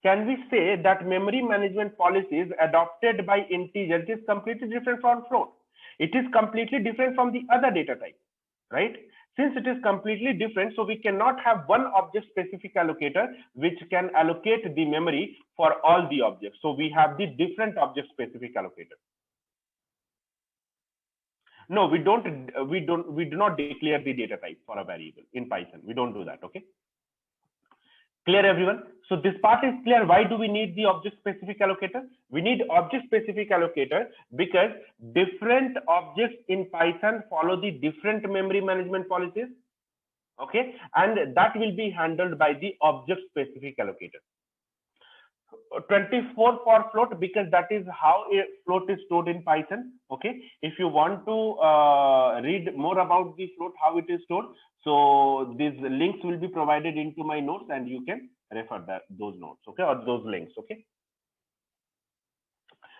Can we say that memory management policies adopted by integer is completely different from float? It is completely different from the other data type, right? Since it is completely different, so we cannot have one object specific allocator which can allocate the memory for all the objects. So we have the different object specific allocator. No, we do not declare the data type for a variable in Python. We don't do that. Okay. Clear, everyone? So this part is clear. Why do we need the object specific allocator? We need object specific allocator because different objects in Python follow the different memory management policies. Okay, and that will be handled by the object specific allocator. 24 for float because that is how a float is stored in Python. Okay, if you want to read more about the float, how it is stored, so these links will be provided into my notes and you can refer those notes, okay, or those links. Okay.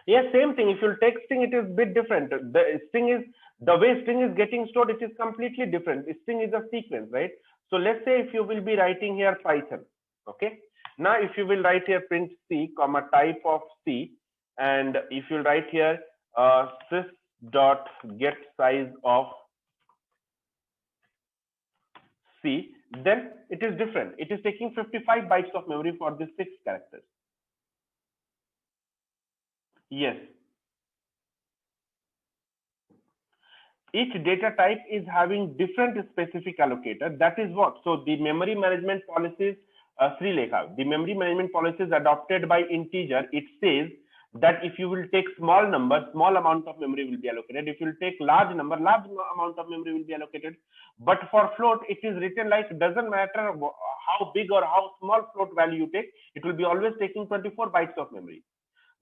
Yeah, same thing. If you take string, it is a bit different. The way string is getting stored, it is completely different. String is a sequence, right? So let's say if you will be writing here Python, okay. Now, if you will write here print C, comma type of C, and if you write here sys dot get size of C, then it is different. It is taking 55 bytes of memory for these 6 characters. Yes. Each data type is having different specific allocator. That is what. So the memory management policies, Sri Lekha, the memory management policies adopted by integer, it says that if you will take small number, small amount of memory will be allocated. If you will take large number, large amount of memory will be allocated. But for float, it is written like it doesn't matter how big or how small float value you take, it will be always taking 24 bytes of memory.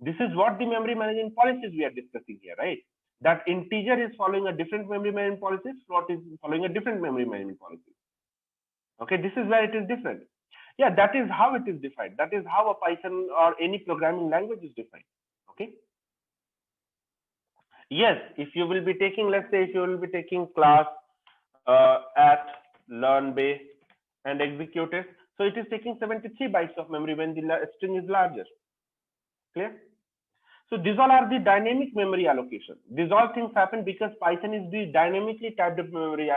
This is what the memory management policies we are discussing here, right? That integer is following a different memory management policy, float is following a different memory management policy. Okay, this is where it is different. Yeah, that is how it is defined. That is how a Python or any programming language is defined. Okay. Yes, if you will be taking, let's say if you will be taking class at learn base and execute it, so it is taking 73 bytes of memory when the string is larger. Clear? So these all are the dynamic memory allocation. These all things happen because Python is the dynamically typed memory,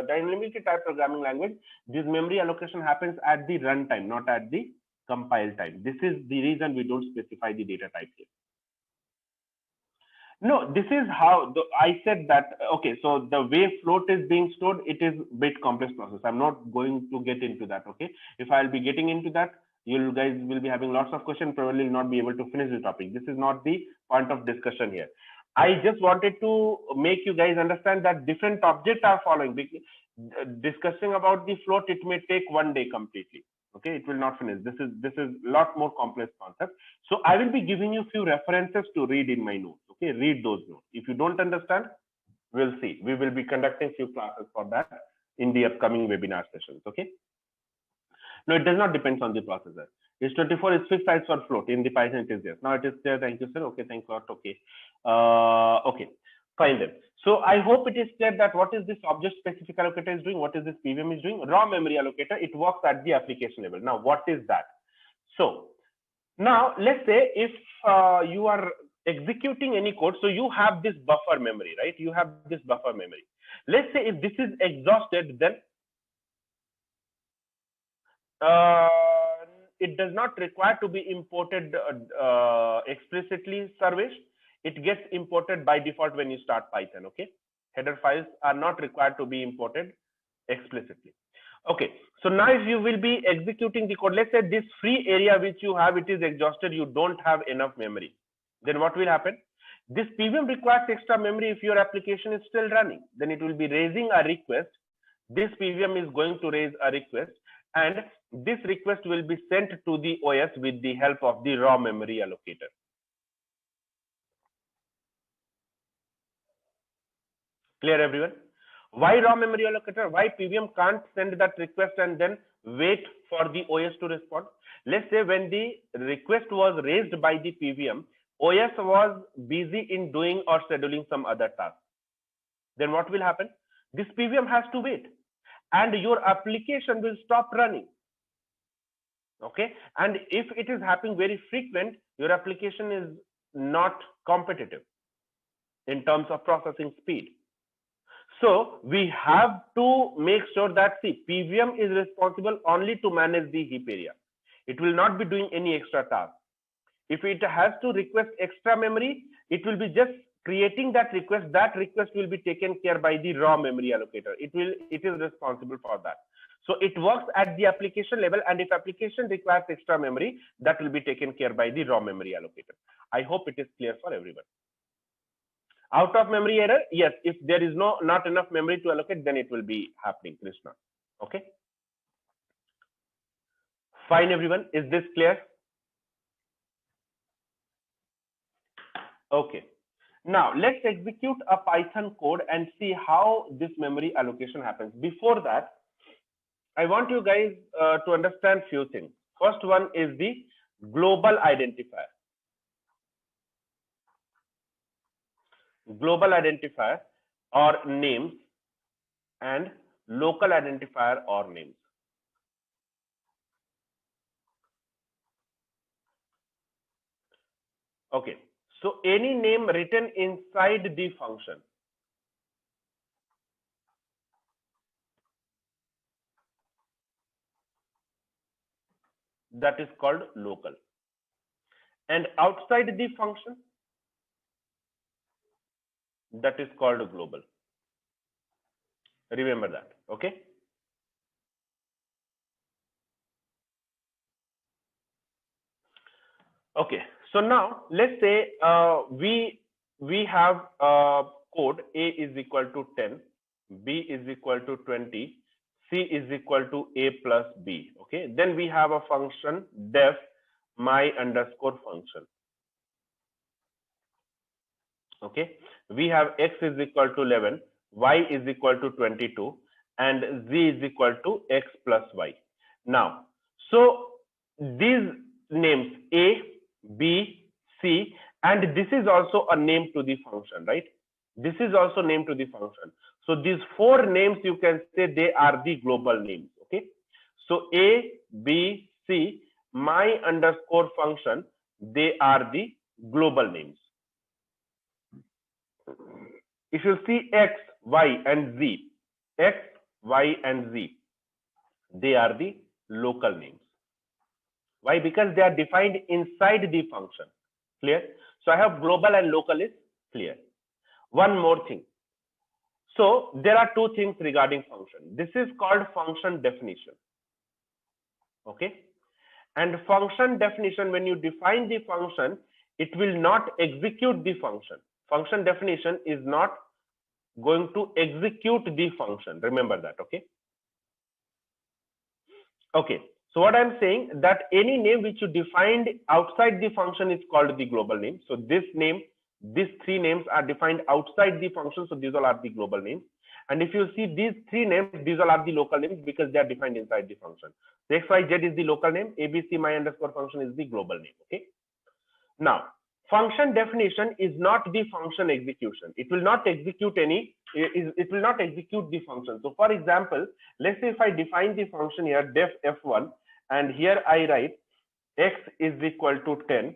dynamically typed programming language. This memory allocation happens at the runtime, not at the compile time. This is the reason we don't specify the data type here. No, this is how I said that. Okay, so the way float is being stored, it is a bit complex process. I'm not going to get into that. Okay, if I'll be getting into that, you guys will be having lots of questions, probably will not be able to finish the topic. This is not the point of discussion here. I just wanted to make you guys understand that different objects are following. Discussing about the float, it may take one day completely. Okay, it will not finish. This is a lot more complex concept. So I will be giving you few references to read in my notes. Okay, read those notes. If you don't understand, we'll see. We will be conducting few classes for that in the upcoming webinar sessions. Okay. No, it does not depend on the processor. It's 24 is fixed size for float. In the Python, it is there. Now it is there. Thank you, sir. Okay, thanks a lot. Okay. Okay, fine then. So I hope it is clear that what is this object specific allocator is doing, what is this PVM is doing. Raw memory allocator, it works at the application level. Now, what is that? So now let's say if you are executing any code, so you have this buffer memory, right? You have this buffer memory. Let's say if this is exhausted, then it does not require to be imported explicitly, Sarvesh. It gets imported by default when you start Python. Okay, header files are not required to be imported explicitly. Okay, so now if you will be executing the code, let's say this free area which you have, it is exhausted, you don't have enough memory, then what will happen? This PVM requires extra memory. If your application is still running, then it will be raising a request. This PVM is going to raise a request, and this request will be sent to the OS with the help of the raw memory allocator. Clear everyone? Why raw memory allocator? Why PVM can't send that request and then wait for the OS to respond? Let's say when the request was raised by the PVM, OS was busy in doing or scheduling some other task. Then what will happen? This PVM has to wait and your application will stop running. Okay, and if it is happening very frequent, your application is not competitive in terms of processing speed. So we have to make sure that PVM is responsible only to manage the heap area. It will not be doing any extra task. If it has to request extra memory, it will be just creating that request. That request will be taken care by the raw memory allocator. It is responsible for that. So it works at the application level, and if application requires extra memory, that will be taken care by the raw memory allocator. I hope it is clear for everyone. Out of memory error, yes, if there is not enough memory to allocate, then it will be happening, Krishna. Okay. Fine, everyone. Is this clear? Okay. Now let's execute a Python code and see how this memory allocation happens. Before that, I want you guys to understand few things. First one is the global identifier. Global identifier or names and local identifier or names. Okay, so any name written inside the function that is called local, and outside the function that is called global. Remember that. Okay. Okay, so now let's say we have code A is equal to 10, B is equal to 20, C is equal to A plus B. Okay, then we have a function def my underscore function. Okay, we have X is equal to 11, Y is equal to 22, and Z is equal to X plus Y. Now, so these names A, B, C, and this is also a name to the function, right? This is also name to the function. So these four names, you can say they are the global names. Okay, so A, B, C, my underscore function, they are the global names. If you see X, Y, and Z, X, Y, and Z, they are the local names. Why? Because they are defined inside the function. Clear? So I have global and local is clear. One more thing. So there are two things regarding function. This is called function definition. Okay. And function definition, when you define the function, it will not execute the function. Function definition is not going to execute the function. Remember that. Okay. Okay. So what I'm saying, that any name which you defined outside the function is called the global name. So this name, these three names are defined outside the function. So these all are the global names. And if you see these three names, these all are the local names because they are defined inside the function. So X, Y, Z is the local name. ABC my underscore function is the global name. Okay. Now, function definition is not the function execution. It will not execute any, it will not execute the function. So for example, let's say if I define the function here def f1, and here I write X is equal to 10,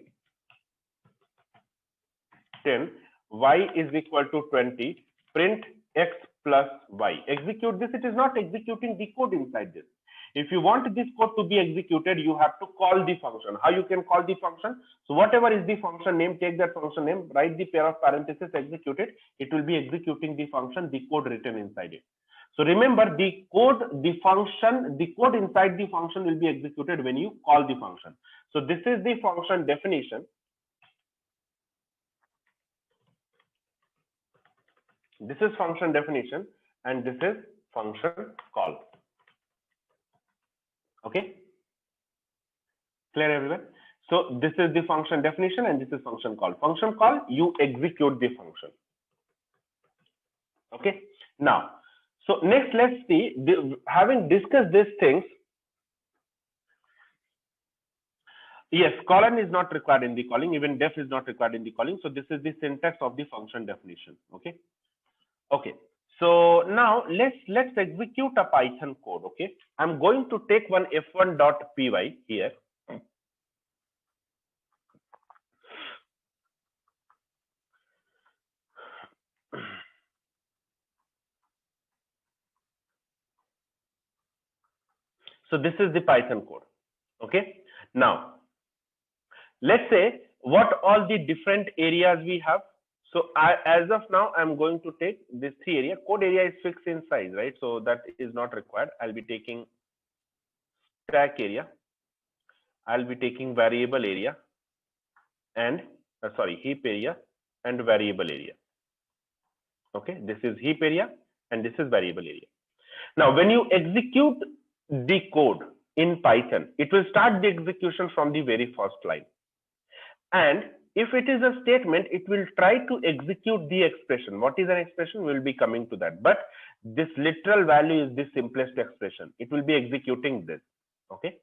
Y is equal to 20, print X plus Y. Execute this. It is not executing the code inside this. If you want this code to be executed, you have to call the function. How you can call the function? So whatever is the function name, take that function name, write the pair of parentheses, execute it. It will be executing the function, the code written inside it. So remember, the code, the function, the code inside the function will be executed when you call the function. So this is the function definition. This is function definition, and this is function call. Okay, clear everyone? So this is the function definition and this is function call. Function call, you execute the function. Okay. Now, so next, let's see, having discussed these things, yes, colon is not required in the calling, even def is not required in the calling. So this is the syntax of the function definition. Okay. Okay. So now let's execute a Python code. Okay. I'm going to take one f1.py here. So this is the Python code. Okay. Now let's say what all the different areas we have. So as of now, I'm going to take this three area. Code area is fixed in size, right? So that is not required. I'll be taking stack area. I'll be taking variable area and heap area and variable area. Okay, this is heap area and this is variable area. Now, when you execute the code in Python, it will start the execution from the very first line. And if it is a statement, it will try to execute the expression. What is an expression? We'll be coming to that. But this literal value is the simplest expression. It will be executing this. Okay.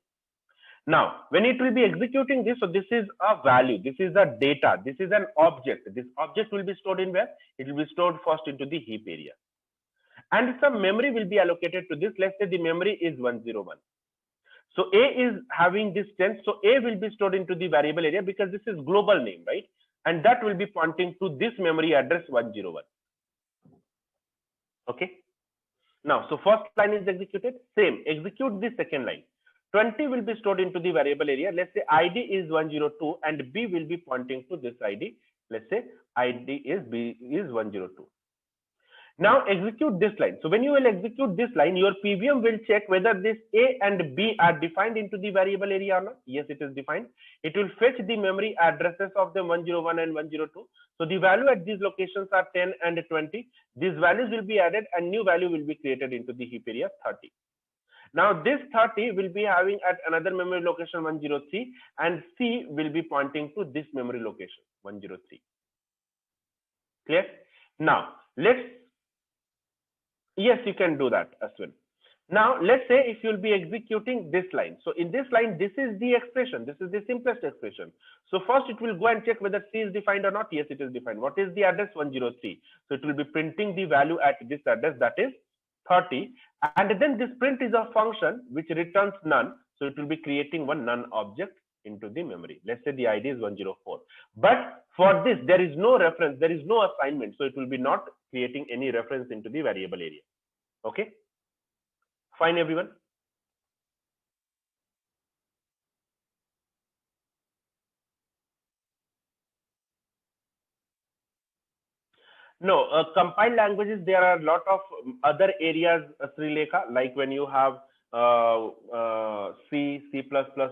Now, when it will be executing this, so this is a value. This is the data. This is an object. This object will be stored in where? It will be stored first into the heap area. And some memory will be allocated to this. Let's say the memory is 101. So A is having this 10. So A will be stored into the variable area because this is global name, right? And that will be pointing to this memory address 101. Okay. Now, so first line is executed. Same, execute the second line. 20 will be stored into the variable area. Let's say ID is 102 and B will be pointing to this ID. Let's say ID is B is 102. Now execute this line. So when you will execute this line, your PVM will check whether this A and B are defined into the variable area or not. Yes, it is defined. It will fetch the memory addresses of the 101 and 102. So the value at these locations are 10 and 20. These values will be added and new value will be created into the heap area 30. Now this 30 will be having at another memory location 103 and C will be pointing to this memory location 103. Clear? Now let's, yes, you can do that as well. Now let's say if you'll be executing this line. So in this line, this is the expression. This is the simplest expression. So first it will go and check whether C is defined or not. Yes, it is defined. What is the address? 103. So it will be printing the value at this address, that is 30. And then this print is a function which returns none. So it will be creating one none object into the memory. Let's say the ID is 104. But for this, there is no reference, there is no assignment. So it will be not creating any reference into the variable area. Okay. Fine, everyone. No, compiled languages, there are a lot of other areas, Srilekha, like when you have C, C++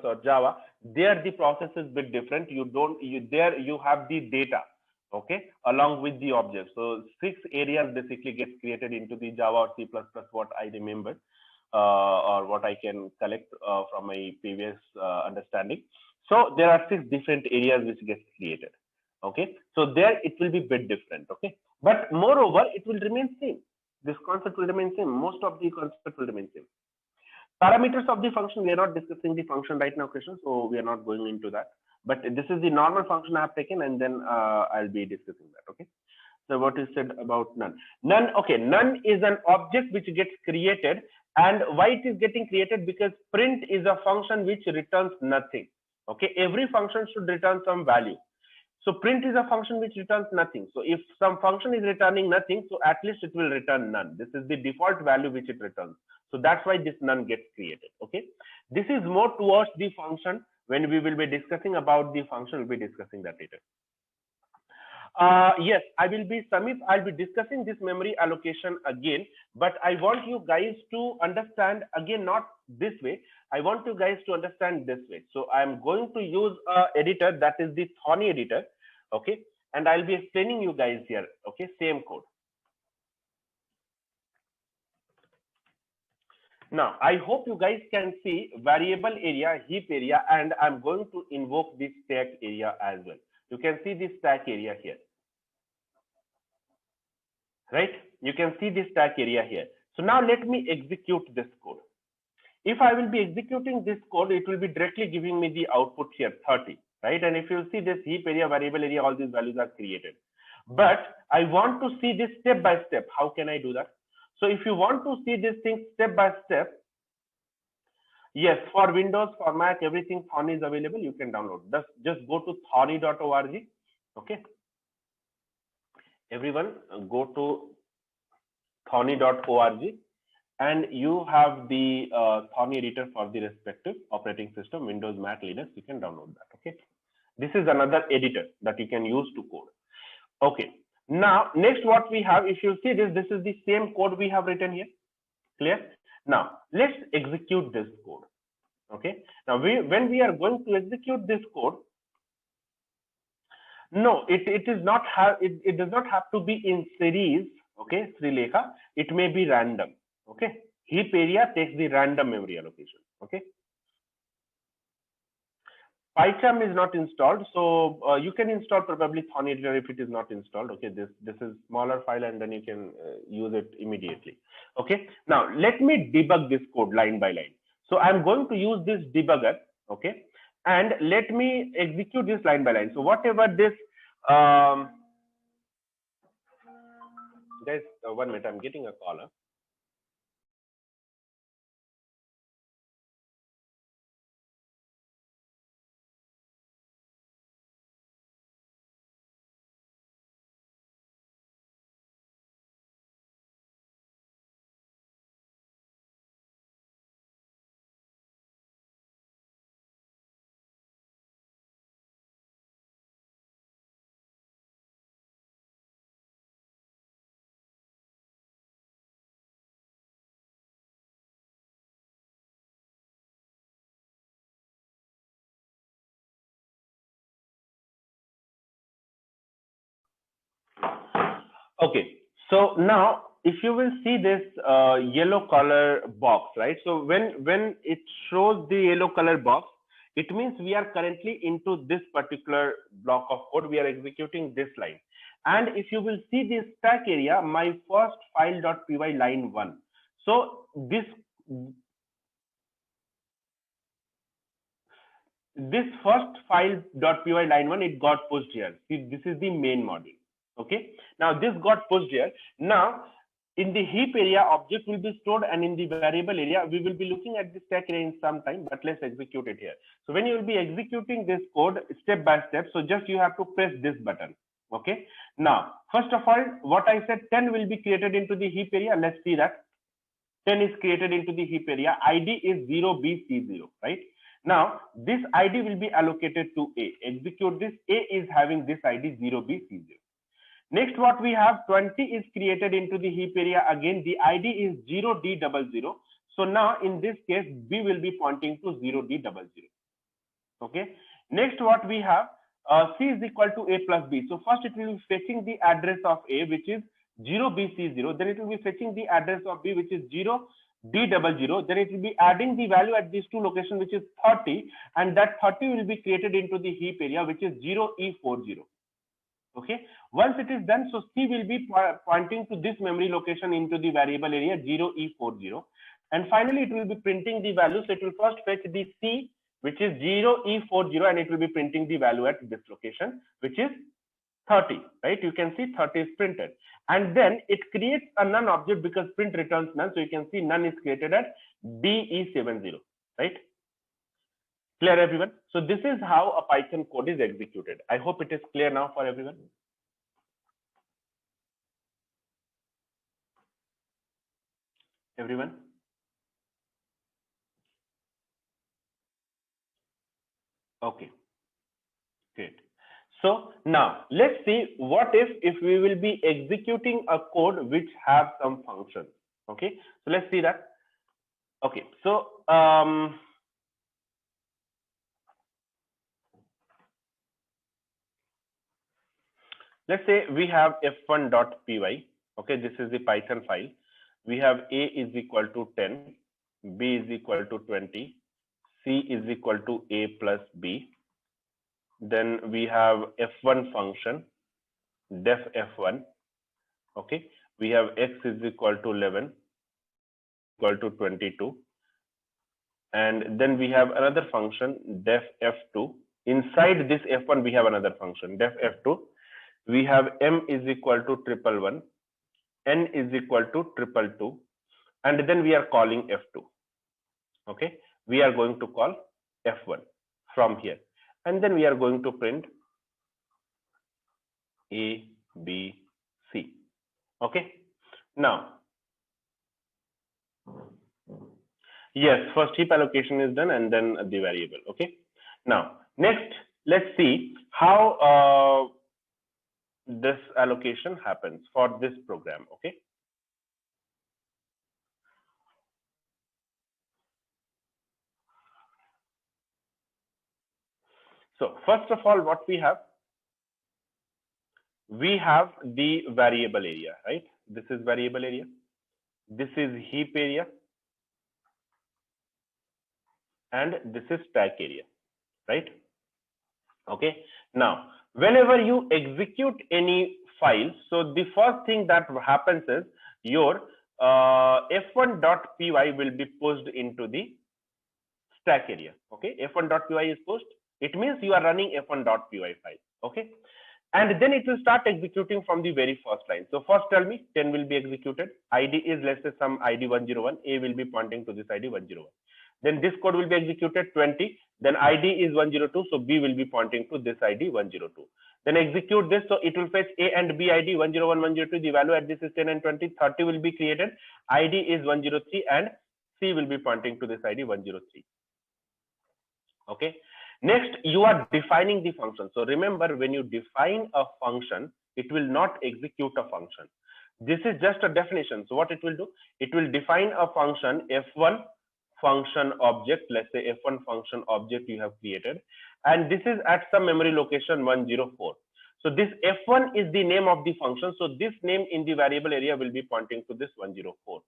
or Java, there the process is a bit different. There you have the data, okay, along with the object. So 6 areas basically gets created into the Java or C++, what I remember, or what I can collect from my previous understanding. So there are 6 different areas which gets created. Okay, so there it will be a bit different. Okay, but moreover, it will remain same. This concept will remain same. Most of the concept will remain same. Parameters of the function, we are not discussing the function right now, Krishna, so we are not going into that. But this is the normal function I have taken, and then I'll be discussing that. Okay. So what is said about none? None. Okay, none is an object which gets created, and why it is getting created? Because print is a function which returns nothing. Okay, every function should return some value. So print is a function which returns nothing. So if some function is returning nothing, so at least it will return none. This is the default value which it returns. So that's why this none gets created. Okay. This is more towards the function. When we will be discussing about the function, we'll be discussing that later. Yes, I will be, Samit, I'll be discussing this memory allocation again, but I want you guys to understand again, not this way. I want you guys to understand this way. So I'm going to use a editor, that is the Thorny editor. Okay. And I'll be explaining you guys here. Okay. Same code. Now, I hope you guys can see variable area, heap area, and I'm going to invoke this stack area as well. You can see this stack area here. Right? You can see the stack area here. So now let me execute this code. If I will be executing this code, it will be directly giving me the output here, 30, right? And if you see this heap area, variable area, all these values are created. But I want to see this step by step. How can I do that? So if you want to see this thing step by step, yes, for Windows, for Mac, everything Thorny is available. You can download. Just go to thorny.org. Okay. Everyone, go to thorny.org. And you have the Thorny editor for the respective operating system, Windows, Mac, Linux. You can download that. Okay. This is another editor that you can use to code. Okay. Now, next what we have, if you see this is the same code we have written here. Clear? Now, let's execute this code. Okay. Now, when we are going to execute this code, no, it does not have to be in series. Okay, Srilekha. It may be random. Okay, heap area takes the random memory allocation. Okay, PyCharm is not installed, so you can install probably Thorny editor if it is not installed. Okay, this is smaller file and then you can use it immediately. Okay, now let me debug this code line by line. So I'm going to use this debugger. Okay, and let me execute this line by line. So whatever this guys, 1 minute, I'm getting a call. Okay, so now if you will see this yellow color box, right? So when it shows the yellow color box, it means we are currently into this particular block of code. We are executing this line. And if you will see this stack area, my first file.py line 1. So this first file.py line 1, it got pushed here. See, this is the main module. Okay, now this got pushed here. Now in the heap area, object will be stored, and in the variable area we will be looking at the stack area in some time, but let's execute it here. So when you will be executing this code step by step, so just you have to press this button. Okay, now first of all, what I said, 10 will be created into the heap area. Let's see that 10 is created into the heap area. ID is 0BC0, right? Now this ID will be allocated to A. Execute this. A is having this ID 0BC0. Next, what we have, 20 is created into the heap area. Again, the ID is 0D00. So now in this case, B will be pointing to 0D00. Okay. Next, what we have, C is equal to A plus B. So first it will be fetching the address of A, which is 0BC0. Then it will be fetching the address of B, which is 0D00. Then it will be adding the value at these two locations, which is 30. And that 30 will be created into the heap area, which is 0E40. Okay, once it is done, so C will be pointing to this memory location into the variable area 0E40, and finally it will be printing the value. So it will first fetch the C, which is 0E40, and it will be printing the value at this location, which is 30, right? You can see 30 is printed, and then it creates a none object because print returns none. So you can see none is created at DE70, right? Clear, everyone? So this is how a Python code is executed. I hope it is clear now for everyone. Everyone? Okay, great. So now let's see what if we will be executing a code which have some function. Okay, so let's see that. Okay, so let's say we have f1.py. Okay, this is the Python file. We have A is equal to 10, B is equal to 20, C is equal to A plus B. Then we have f1 function, def f1. Okay, We have x is equal to 11 equal to 22, and then we have another function def f2. Inside this f1 we have another function def f2. We have m is equal to 111, n is equal to 222, and then we are calling f2. Okay, we are going to call f1 from here, and then we are going to print a b c. Okay, now yes, first heap allocation is done and then the variable. Okay, now next let's see how this allocation happens for this program. Okay, so first of all, what we have the variable area, right? This is variable area, this is heap area, and this is stack area, right? Okay, now whenever you execute any file, so the first thing that happens is your f1.py will be pushed into the stack area. Okay, f1.py is pushed, it means you are running f1.py file. Okay, and then it will start executing from the very first line. So first tell me 10 will be executed, id is let's say some id 101, a will be pointing to this id 101. Then this code will be executed 20, then id is 102, so b will be pointing to this id 102. Then execute this, so it will fetch a and b id 101, 102, the value at this is 10 and 20, 30 will be created, id is 103, and c will be pointing to this id 103. Okay, next you are defining the function. So remember, when you define a function, it will not execute a function. This is just a definition. So what it will do, it will define a function f1 function object, let's say f1 function object you have created, and this is at some memory location 104. So this f1 is the name of the function, so this name in the variable area will be pointing to this 104.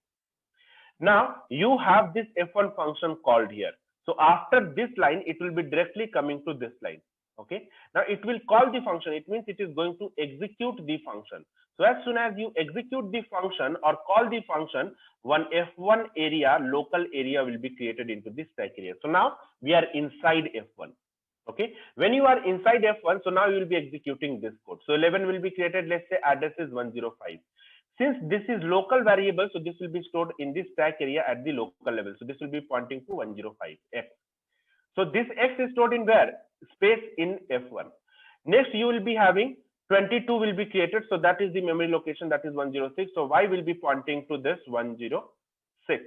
Now you have this f1 function called here, so after this line it will be directly coming to this line. Okay, now it will call the function, it means it is going to execute the function. So as soon as you execute the function or call the function, one f1 area, local area will be created into this stack area. So now we are inside f1. Okay, when you are inside f1, so now you will be executing this code. So 11 will be created, let's say address is 105. Since this is local variable, so this will be stored in this stack area at the local level. So this will be pointing to 105 x. So this x is stored in where? Space in f1. Next you will be having 22 will be created, so that is the memory location, that is 106. So y will be pointing to this 106.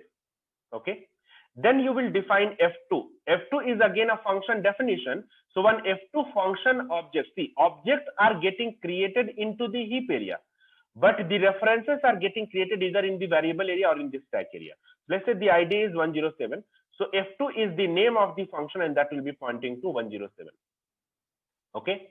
Okay, then you will define f2. F2 is again a function definition. So one f2 function object, see, objects are getting created into the heap area, but the references are getting created either in the variable area or in the stack area. Let's say the id is 107. So f2 is the name of the function, and that will be pointing to 107. Okay,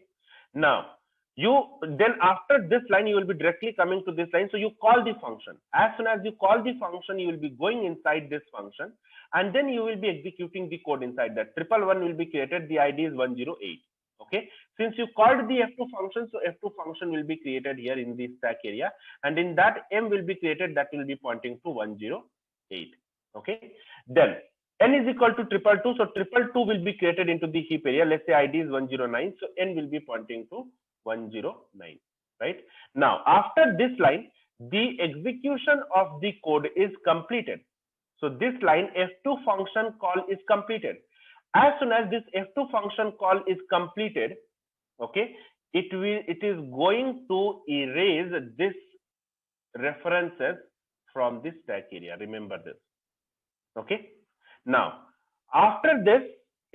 now you then after this line you will be directly coming to this line, so you call the function. As soon as you call the function, you will be going inside this function, and then you will be executing the code inside that. 111 will be created, the id is 108. Okay, since you called the f2 function, so f2 function will be created here in the stack area, and in that m will be created, that will be pointing to 108. Okay, then n is equal to 222, so 222 will be created into the heap area. Let's say id is 109, so n will be pointing to 109. Right, now after this line, the execution of the code is completed. So this line f2 function call is completed. As soon as this f2 function call is completed, okay, it is going to erase this references from this stack area. Remember this. Okay, now after this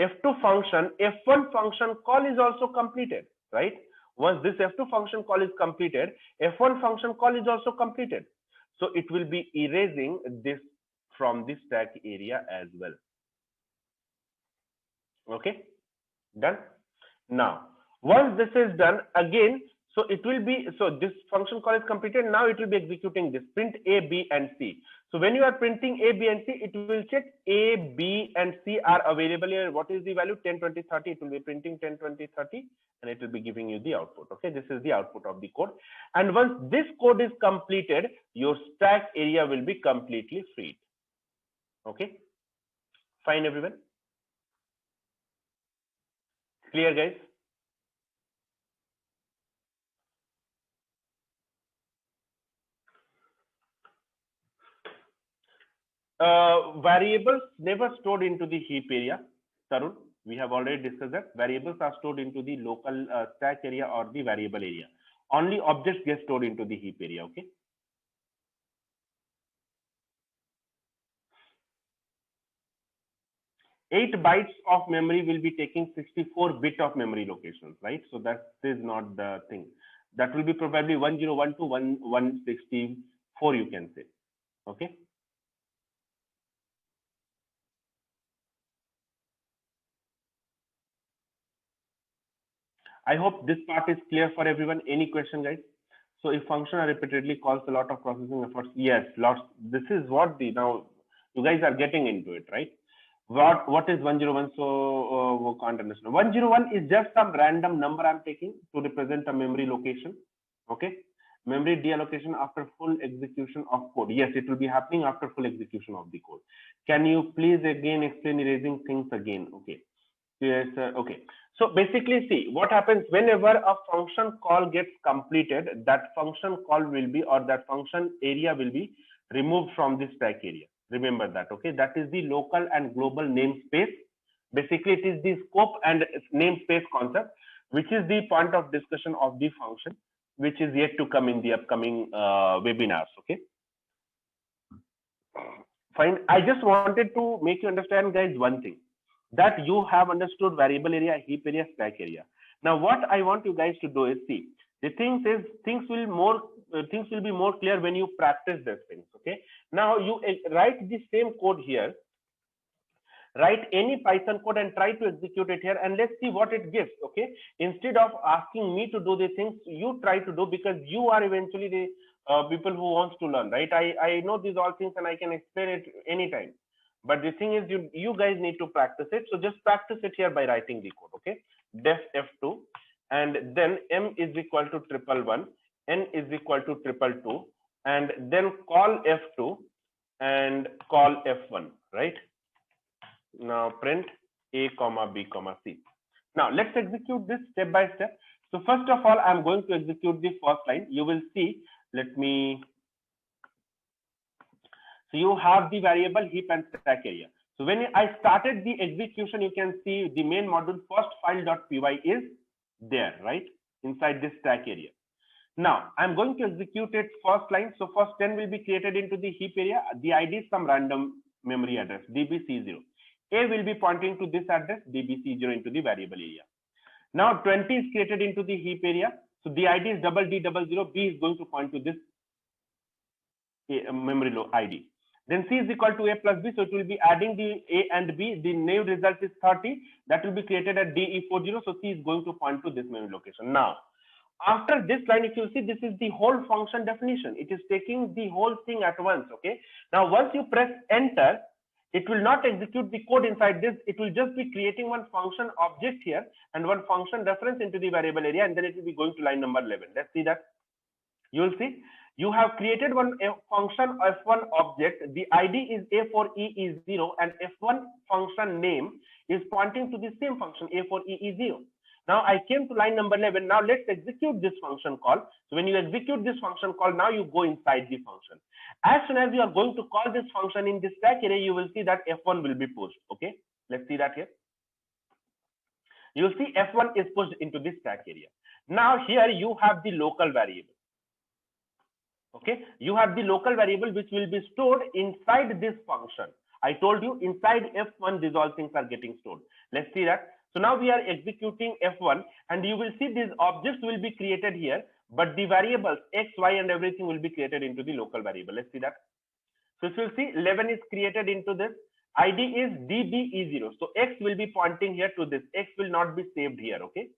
f2 function, f1 function call is also completed, right? Once this f2 function call is completed, f1 function call is also completed. So it will be erasing this from the stack area as well. Okay, done. Now once this is done, again, So it will be, so this function call is completed. Now it will be executing this print A, B, and C. So when you are printing A, B, and C, it will check A, B, and C are available here. What is the value? 10, 20, 30. It will be printing 10, 20, 30, and it will be giving you the output. Okay, this is the output of the code. And once this code is completed, your stack area will be completely freed. Okay, fine, everyone. Clear, guys? Variables never stored into the heap area, Tarun. We have already discussed that variables are stored into the local stack area or the variable area. Only objects get stored into the heap area. Okay. 8 bytes of memory will be taking 64 bit of memory locations, right? So that is not the thing. That will be probably 101 to 164, you can say. Okay. I hope this part is clear for everyone. Any question, guys? So if function are repeatedly calls a lot of processing efforts, yes, lots. This is what the now you guys are getting into it, right? What is 101? So we can't understand. 101 is just some random number I'm taking to represent a memory location. Okay. Memory deallocation after full execution of code. Yes, it will be happening after full execution of the code. Can you please again explain erasing things again? Okay. Yes, okay. So basically, see what happens whenever a function call gets completed, that function call will be, or that function area will be removed from the stack area. Remember that, okay? That is the local and global namespace. Basically, it is the scope and namespace concept, which is the point of discussion of the function, which is yet to come in the upcoming webinars, okay? Fine. I just wanted to make you understand, guys, one thing, that you have understood variable area, heap area, stack area. Now, what I want you guys to do is see the things is things will be more clear when you practice these things. Okay. Now you write the same code here. Write any Python code and try to execute it here, and let's see what it gives. Okay. Instead of asking me to do the things, you try to do, because you are eventually the people who wants to learn, right? I know these all things and I can explain it anytime. But the thing is, you guys need to practice it. So just practice it here by writing the code. Okay. Def F2, and then M is equal to 111, N is equal to 222, and then call F2 and call F1, right? Now print A comma B comma C. Now let's execute this step by step. So first of all, I'm going to execute the first line. You will see, let me, so you have the variable heap and stack area. So when I started the execution, you can see the main module first file.py is there, right? Inside this stack area. Now I'm going to execute it first line. So first 10 will be created into the heap area. The ID is some random memory address, dbc0. A will be pointing to this address, dbc0 into the variable area. Now 20 is created into the heap area. So the ID is D00. B is going to point to this memory ID. Then C is equal to A plus B. So it will be adding the A and B. The new result is 30. That will be created at DE40. So C is going to point to this memory location. Now, after this line, if you see, this is the whole function definition. It is taking the whole thing at once. Okay. Now, once you press enter, it will not execute the code inside this. It will just be creating one function object here and one function reference into the variable area, and then it will be going to line number 11. Let's see that. You will see you have created one function f1 object. The ID is A4EE0, and f1 function name is pointing to the same function A4EE0. Now I came to line number 11. Now let's execute this function call. So when you execute this function call, now you go inside the function. As soon as you are going to call this function in the stack area, you will see that F1 will be pushed. Okay, let's see that here. You will see F1 is pushed into this stack area. Now here you have the local variable. Okay, you have the local variable which will be stored inside this function. I told you inside F1 these all things are getting stored. Let's see that. So now we are executing F1, and you will see these objects will be created here, but the variables X, Y, and everything will be created into the local variable. Let's see that. So if you see 11 is created into this, ID is DBE0. So X will be pointing here to this. X will not be saved here. Okay.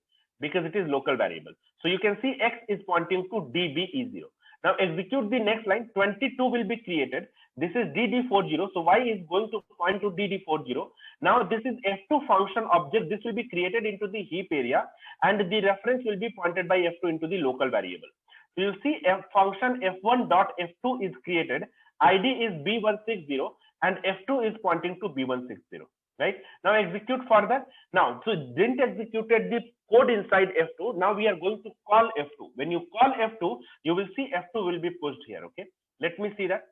because it is local variable. So you can see X is pointing to DBE0. Now execute the next line. 22 will be created. This is DD40. So Y is going to point to DD40. Now this is F2 function object. This will be created into the heap area, and the reference will be pointed by F2 into the local variable. So you see function F1 dot F2 is created. ID is B160 and F2 is pointing to B160. Right now execute further. Now so didn't executed the code inside F2. Now we are going to call F2. When you call F2, you will see F2 will be pushed here. Okay, let me see that.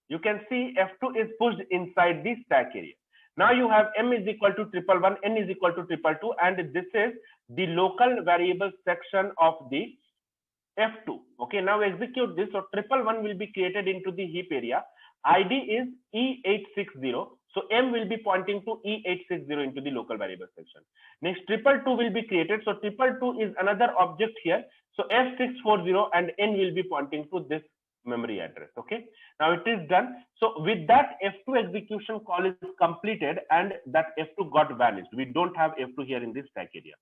You can see F2 is pushed inside the stack area. Now you have M is equal to 111, N is equal to 222, and this is the local variable section of the F2. Okay, now execute this. So 111 will be created into the heap area. ID is E860. So M will be pointing to E860 into the local variable section. Next 222 will be created. So 222 is another object here. So F640 and N will be pointing to this memory address. Okay, now it is done. So with that, F2 execution call is completed and that F2 got vanished. We don't have F2 here in this stack area.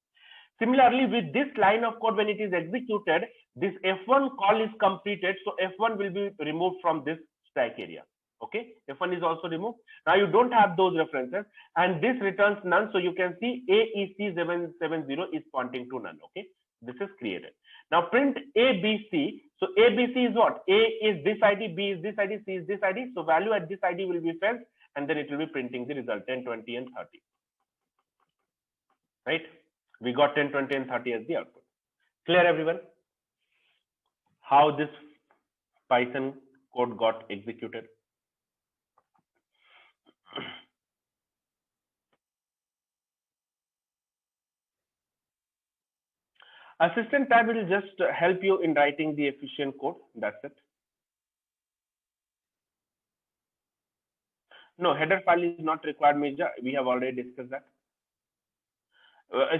Similarly, with this line of code, when it is executed, this F1 call is completed. So F1 will be removed from this stack area. Okay, F1 is also removed. Now you don't have those references, and this returns none. So you can see AEC770 is pointing to none. Okay, this is created. Now print ABC. So ABC is what? A is this ID, B is this ID, C is this ID. So value at this ID will be fetched, and then it will be printing the result 10, 20, and 30. Right? We got 10, 20, and 30 as the output. Clear, everyone? How this Python code got executed? Assistant tab will just help you in writing the efficient code. That's it. No, header file is not required, Mirza. We have already discussed that.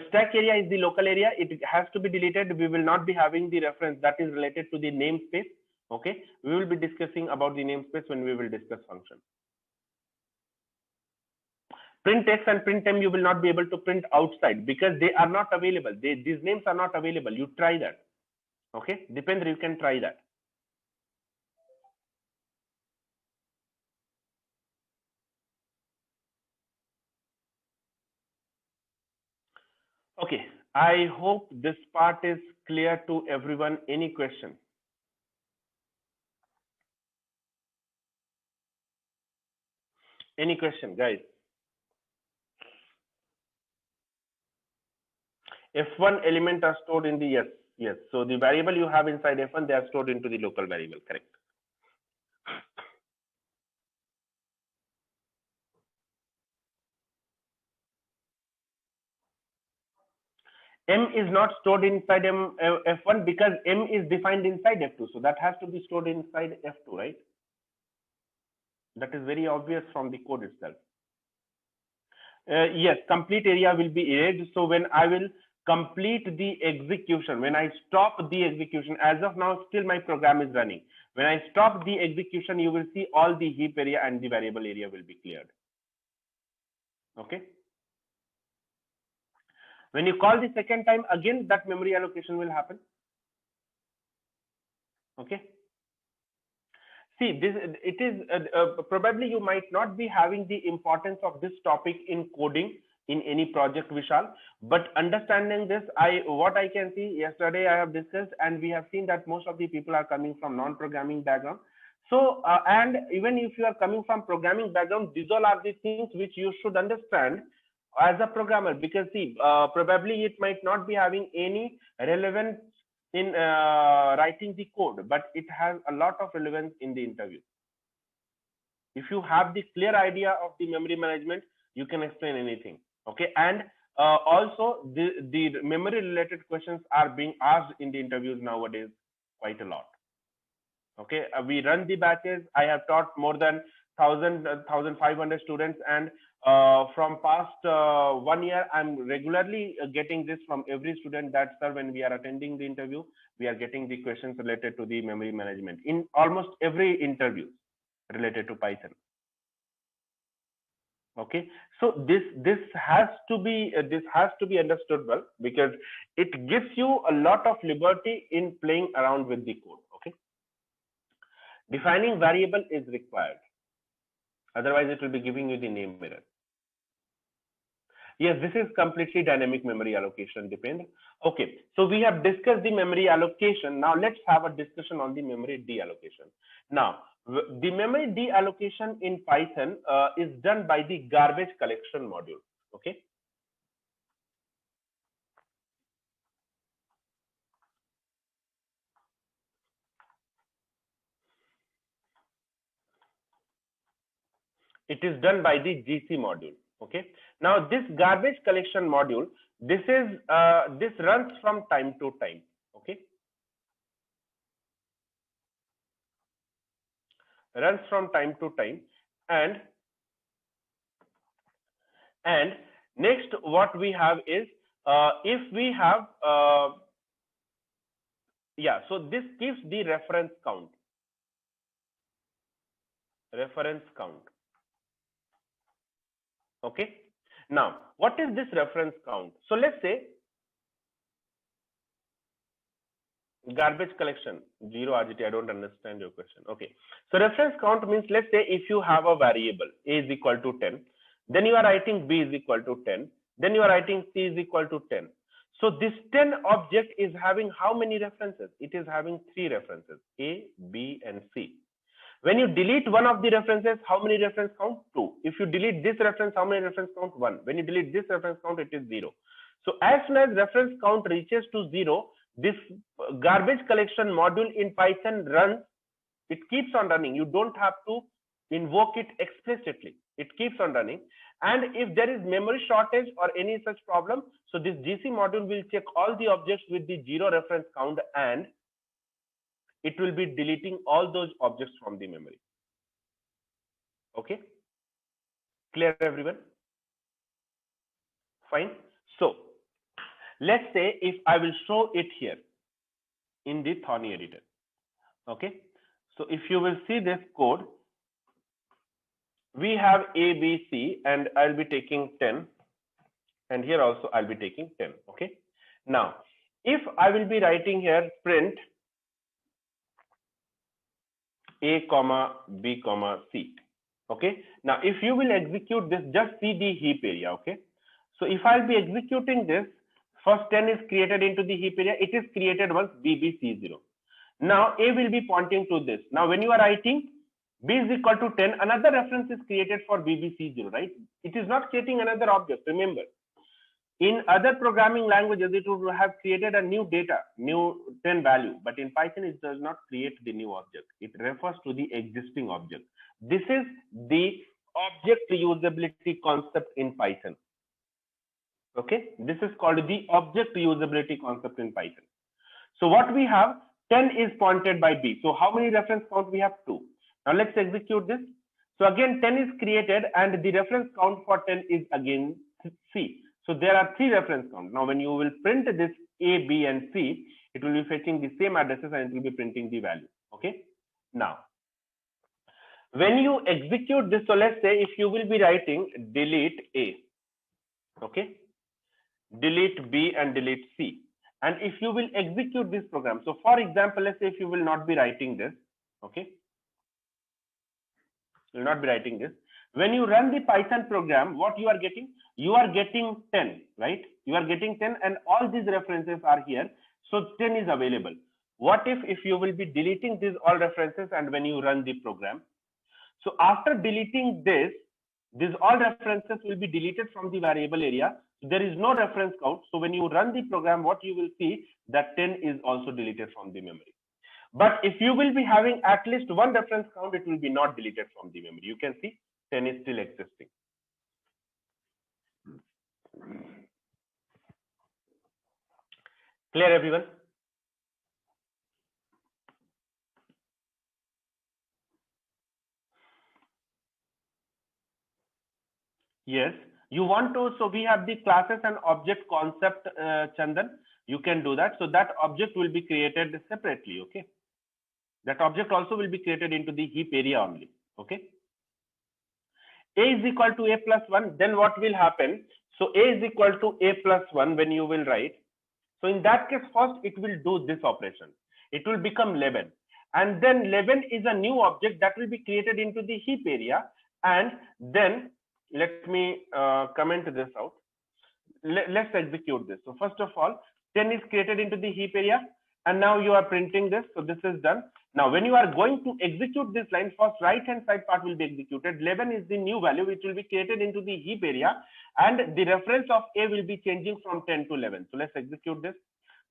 Stack area is the local area. It has to be deleted. We will not be having the reference that is related to the namespace. Okay, we will be discussing about the namespace when we will discuss function. Print X and print M you will not be able to print outside because they are not available. These names are not available. You try that. Okay, Dipendra, you can try that. Okay, I hope this part is clear to everyone. Any question? Any question, guys? F1 element are stored in the yes. So the variable you have inside F1, they are stored into the local variable, correct? M is not stored inside F1 because M is defined inside F2. So that has to be stored inside F2, right? That is very obvious from the code itself. Yes, complete area will be erased. So when I will complete the execution, when I stop the execution, as of now, still my program is running. When I stop the execution, you will see all the heap area and the variable area will be cleared. Okay. When you call the second time, again, that memory allocation will happen. Okay. See, this it is probably you might not be having the importance of this topic in coding in any project, Vishal, but understanding this, what I can see yesterday I have discussed, and we have seen that most of the people are coming from non-programming background. So, and even if you are coming from programming background, these all are the things which you should understand as a programmer, because see, probably it might not be having any relevance in writing the code, but it has a lot of relevance in the interview. If you have the clear idea of the memory management, you can explain anything. Okay, and also the memory related questions are being asked in the interviews nowadays quite a lot. Okay, we run the batches. I have taught more than 1,500 students, and from past 1 year, I'm regularly getting this from every student that, sir, when we are attending the interview, we are getting the questions related to the memory management in almost every interview related to Python. Okay, so this has to be understood well, because it gives you a lot of liberty in playing around with the code. Okay, defining variable is required, otherwise it will be giving you the name error. Yes, this is completely dynamic memory allocation depend. Okay, so we have discussed the memory allocation. Now let's have a discussion on the memory deallocation. Now, the memory deallocation in Python is done by the garbage collection module. Okay. It is done by the GC module. Okay. Now this garbage collection module, this runs from time to time. Okay. Runs from time to time, and next what we have is, if we have yeah, so this gives the reference count. Okay. Now what is this reference count? So let's say garbage collection 0 RGT. I don't understand your question. Okay, so reference count means, let's say if you have a variable a is equal to 10, then you are writing b is equal to 10, then you are writing c is equal to 10. So this 10 object is having how many references? It is having 3 references, a, b and c. When you delete one of the references, how many reference count? 2. If you delete this reference, how many reference count? 1. When you delete this reference count, it is 0. So as soon as reference count reaches to 0, this garbage collection module in Python runs. It keeps on running. You don't have to invoke it explicitly. It keeps on running. And if there is memory shortage or any such problem, so this GC module will check all the objects with the 0 reference count, and it will be deleting all those objects from the memory. Okay, clear everyone? Fine. So let's say if I will show it here in the Thorny editor. Okay, so if you will see this code, we have A, B, C, and I'll be taking 10, and here also I'll be taking 10. Okay, now if I will be writing here print A comma B comma C. Okay, now if you will execute this, just see the heap area. Okay, so if I'll be executing this, first 10 is created into the heap area. It is created once BBC0. Now A will be pointing to this. Now when you are writing B is equal to 10, another reference is created for BBC0, right? It is not creating another object. Remember, in other programming languages, it would have created a new data, new 10 value, but in Python, it does not create the new object. It refers to the existing object. This is the object reusability concept in Python. Okay, this is called the object reusability concept in Python. So what we have, 10 is pointed by B. So how many reference count we have? 2. Now let's execute this. So again 10 is created, and the reference count for 10 is again C. So there are 3 reference counts. Now when you will print this A, B and C, it will be fetching the same addresses and it will be printing the value. Okay. Now when you execute this, so let's say if you will be writing delete A, okay, delete B and delete C. And if you will execute this program, so for example, let's say if you will not be writing this, okay, you will not be writing this. When you run the Python program, what you are getting? You are getting 10, right? You are getting 10 and all these references are here. So 10 is available. What if you will be deleting these all references and when you run the program? So after deleting this, these all references will be deleted from the variable area. There is no reference count. So when you run the program, what you will see that 10 is also deleted from the memory. But if you will be having at least one reference count, it will be not deleted from the memory. You can see 10 is still existing. Clear everyone? Yes, you want to, so we have the classes and object concept, Chandan, you can do that. So that object will be created separately, okay? That object also will be created into the heap area only, okay? a is equal to a plus 1, then what will happen? So a is equal to a plus 1 when you will write. So in that case, first it will do this operation. It will become 11. And then 11 is a new object that will be created into the heap area. And then let me comment this out. Let's execute this. So first of all, 10 is created into the heap area. And now you are printing this. So this is done. Now, when you are going to execute this line, first right-hand side part will be executed. 11 is the new value which will be created into the heap area. And the reference of A will be changing from 10 to 11. So let's execute this.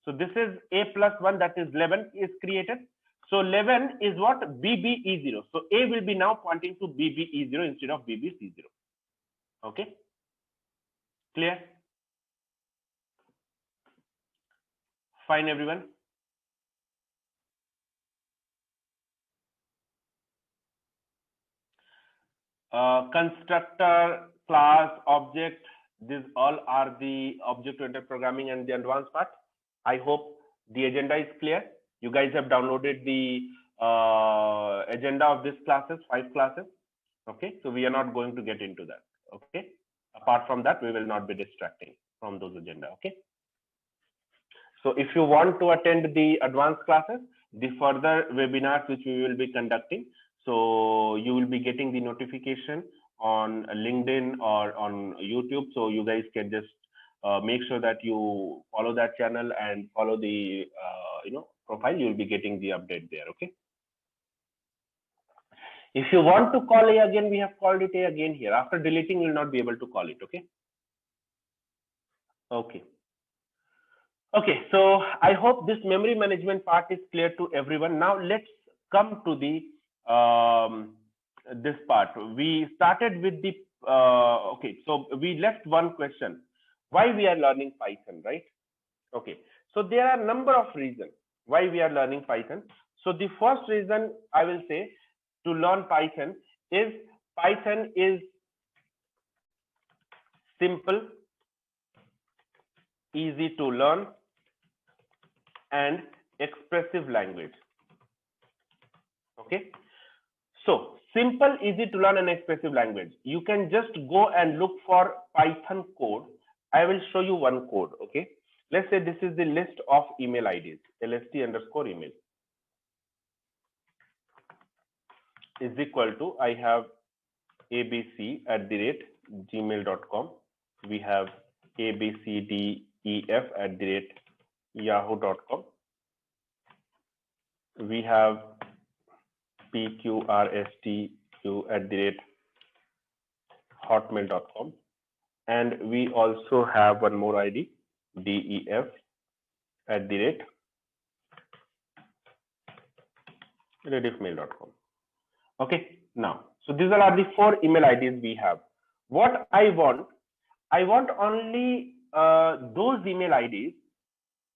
So this is A plus 1, that is 11 is created. So 11 is what? BBE0. So A will be now pointing to BBE0 instead of BBC0. Okay. Clear? Fine, everyone. Constructor, class, object, these all are the object-oriented programming and the advanced part. I hope the agenda is clear. You guys have downloaded the agenda of these classes, 5 classes. Okay, so we are not going to get into that. Okay, apart from that, we will not be distracting from those agenda. Okay. So if you want to attend the advanced classes, the further webinars which we will be conducting, so you will be getting the notification on LinkedIn or on YouTube. So you guys can just make sure that you follow that channel and follow the profile. You will be getting the update there. Okay. If you want to call A again, we have called it A again here. After deleting, you will not be able to call it. Okay. Okay. Okay, so I hope this memory management part is clear to everyone. Now let's come to the this part. We started with the okay, so we left one question: why we are learning Python, right? Okay, so there are a number of reasons why we are learning Python. So the first reason I will say to learn Python is simple, easy to learn, and expressive language. Okay, so simple, easy to learn, and expressive language. You can just go and look for Python code. I will show you one code. Okay, let's say this is the list of email IDs. LST_email is equal to, I have abc@gmail.com. We have abcdef@yahoo.com. We have pqrstu@hotmail.com. And we also have one more ID, def@rediffmail.com. Okay, now, so these are the 4 email IDs we have. What I want only those email IDs,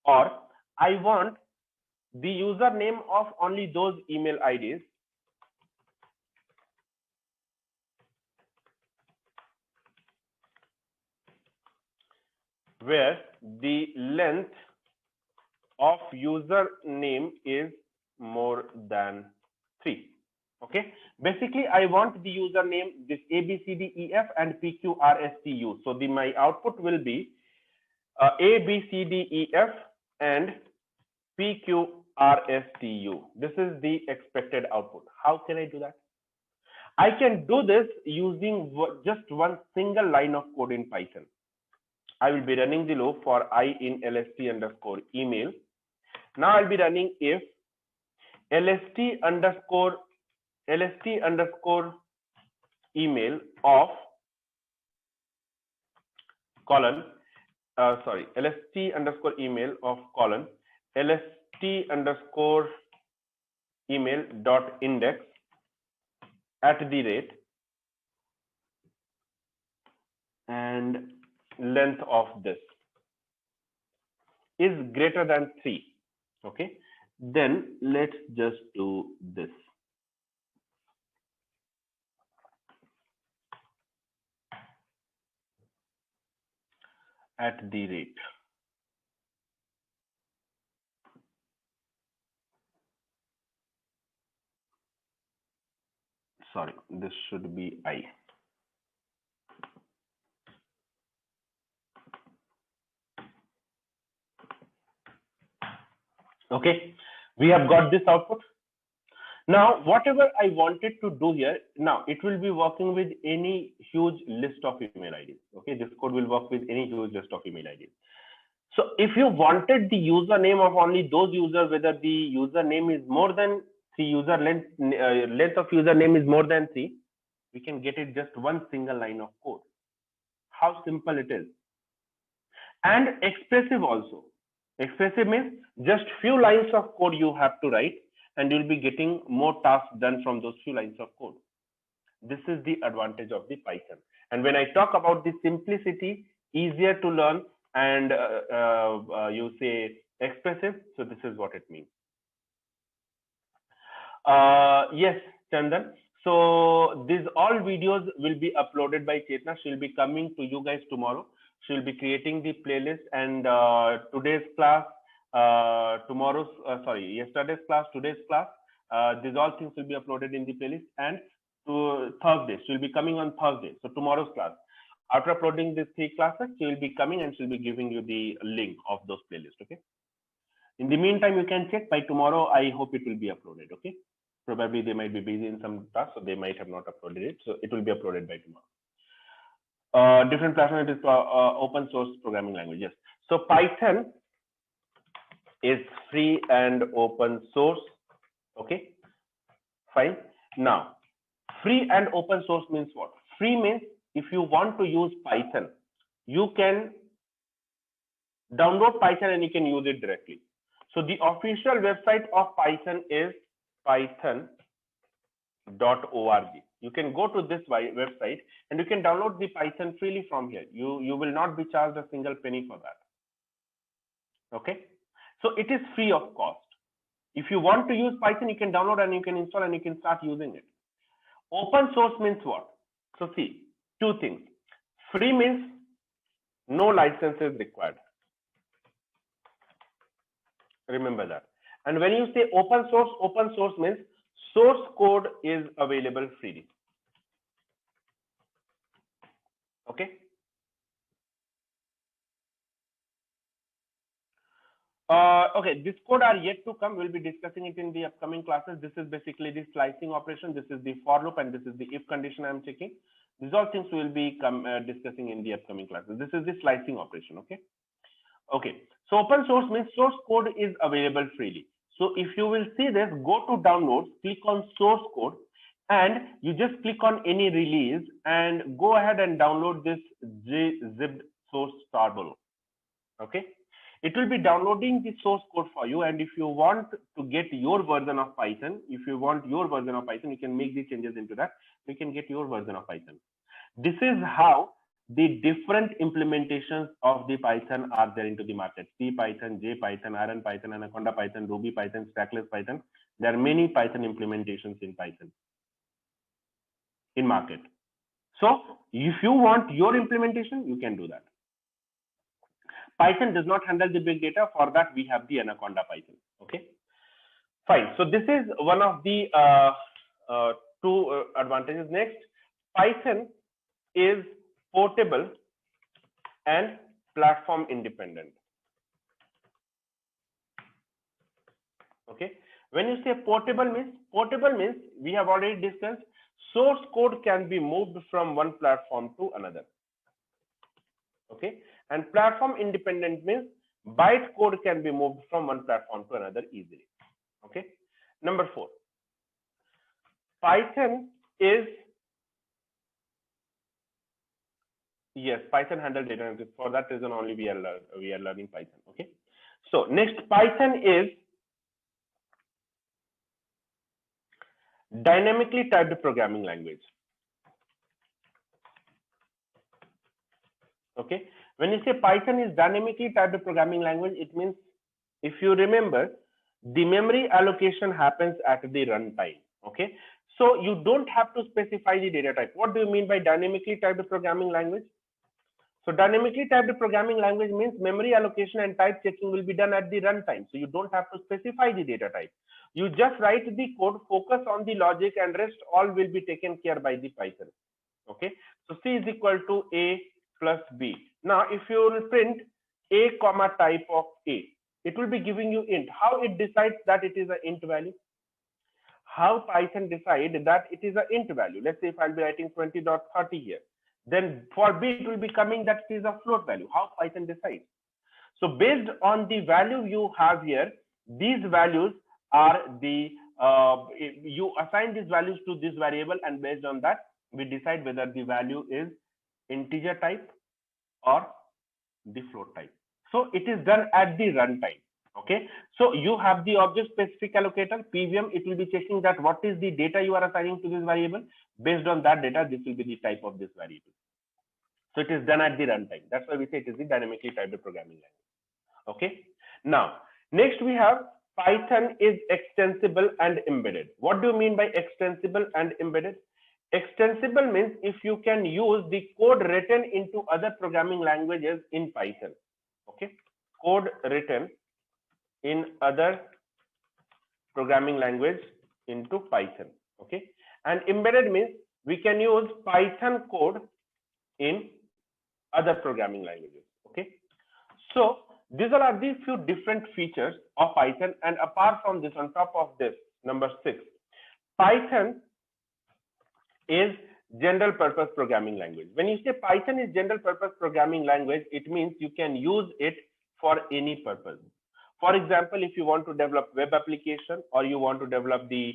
or I want the username of only those email IDs where the length of username is more than 3. Okay, basically I want the username, this ABCDEF and PQRSTU. So my output will be ABCDEF and PQRSTU. This is the expected output. How can I do that? I can do this using just one single line of code in Python. I will be running the loop for I in LST_email. Now I'll be running if LST_email of colon LST_email of colon LST_email dot index @ and length of this is greater than 3. Okay, then let's just do this. @ sorry, this should be I. Okay, we have got this output. Now, whatever I wanted to do here, now it will be working with any huge list of email IDs. Okay, this code will work with any huge list of email IDs. So if you wanted the username of only those users, whether the username is more than three, length of username is more than three, we can get it just one single line of code. How simple it is. And expressive also. Expressive means just few lines of code you have to write, and you'll be getting more tasks done from those few lines of code. This is the advantage of the Python. And when I talk about the simplicity, easier to learn, and you say expressive, so this is what it means. Yes, Chandan. So these all videos will be uploaded by Chetna. She'll be coming to you guys tomorrow. She'll be creating the playlist, and today's class, yesterday's class, today's class. These all things will be uploaded in the playlist, and to Thursday, she'll be coming on Thursday. So tomorrow's class. After uploading these 3 classes, she will be coming and she'll be giving you the link of those playlists. Okay. In the meantime, you can check by tomorrow. I hope it will be uploaded. Okay. Probably they might be busy in some tasks, so they might have not uploaded it. So it will be uploaded by tomorrow. Different platform, it is open source programming language. Yes. So Python is free and open source. Okay. Fine. Now, free and open source means what? Free means if you want to use Python, you can download Python and you can use it directly. So the official website of Python is python.org. You can go to this website and you can download the Python freely from here. You will not be charged a single penny for that. Okay. So it is free of cost. If you want to use Python, you can download and you can install and you can start using it. Open source means what? So see, 2 things. Free means no license is required. Remember that. And when you say open source means source code is available freely. Okay. Okay, this code are yet to come. We'll be discussing it in the upcoming classes. This is basically the slicing operation. This is the for loop, and this is the if condition I'm checking. These all things we'll be discussing in the upcoming classes. This is the slicing operation. Okay. Okay. So open source means source code is available freely. So if you will see this, go to downloads, click on source code, and you just click on any release and go ahead and download this zipped source tarball. Okay. It will be downloading the source code for you. And if you want to get your version of Python, you can make the changes into that. You can get your version of Python. This is how the different implementations of the Python are there into the market. C Python, J Python, Iron Python, Anaconda Python, Ruby Python, Stackless Python. There are many Python implementations in Python in market. So if you want your implementation, you can do that. Python does not handle the big data. For that, we have the Anaconda Python. Okay, fine. So this is one of the 2 advantages. Next, Python is portable and platform independent. Okay, when you say portable means we have already discussed source code can be moved from one platform to another. Okay, and platform independent means byte code can be moved from one platform to another easily. Okay, number 4, Python is Python handle data analytics. For that reason only we are learning Python. Okay, so next, Python is dynamically typed programming language. Okay, when you say Python is dynamically typed programming language, it means, if you remember, the memory allocation happens at the runtime. Okay, so you don't have to specify the data type. What do you mean by dynamically typed programming language? So dynamically typed programming language means memory allocation and type checking will be done at the runtime. So you don't have to specify the data type. You just write the code, focus on the logic, and rest all will be taken care by the Python. Okay, so C is equal to A plus B. Now, if you will print A comma type of A, it it will be giving you int. How it decides that it is an int value? How Python decide that it is an int value? Let's say if I'll be writing 20.30 here, then for B it will be coming that it is a float value. How Python decides? So based on the value you have here, these values are the you assign these values to this variable, and based on that we decide whether the value is integer type or the float type. So it is done at the runtime. Okay, so you have the object specific allocator PVM. It will be checking that what is the data you are assigning to this variable. Based on that data, this will be the type of this variable. So it is done at the runtime. That's why we say it is the dynamically typed programming language. Okay. Now, next we have Python is extensible and embedded. What do you mean by extensible and embedded? Extensible means if you can use the code written into other programming languages in Python. Okay, code written in other programming language into Python. Okay, and embedded means we can use Python code in other programming languages. Okay, so these are the few different features of Python. And apart from this, on top of this, number 6, Python is general purpose programming language. When you say Python is general purpose programming language, it means you can use it for any purpose. For example, if you want to develop web application, or you want to develop the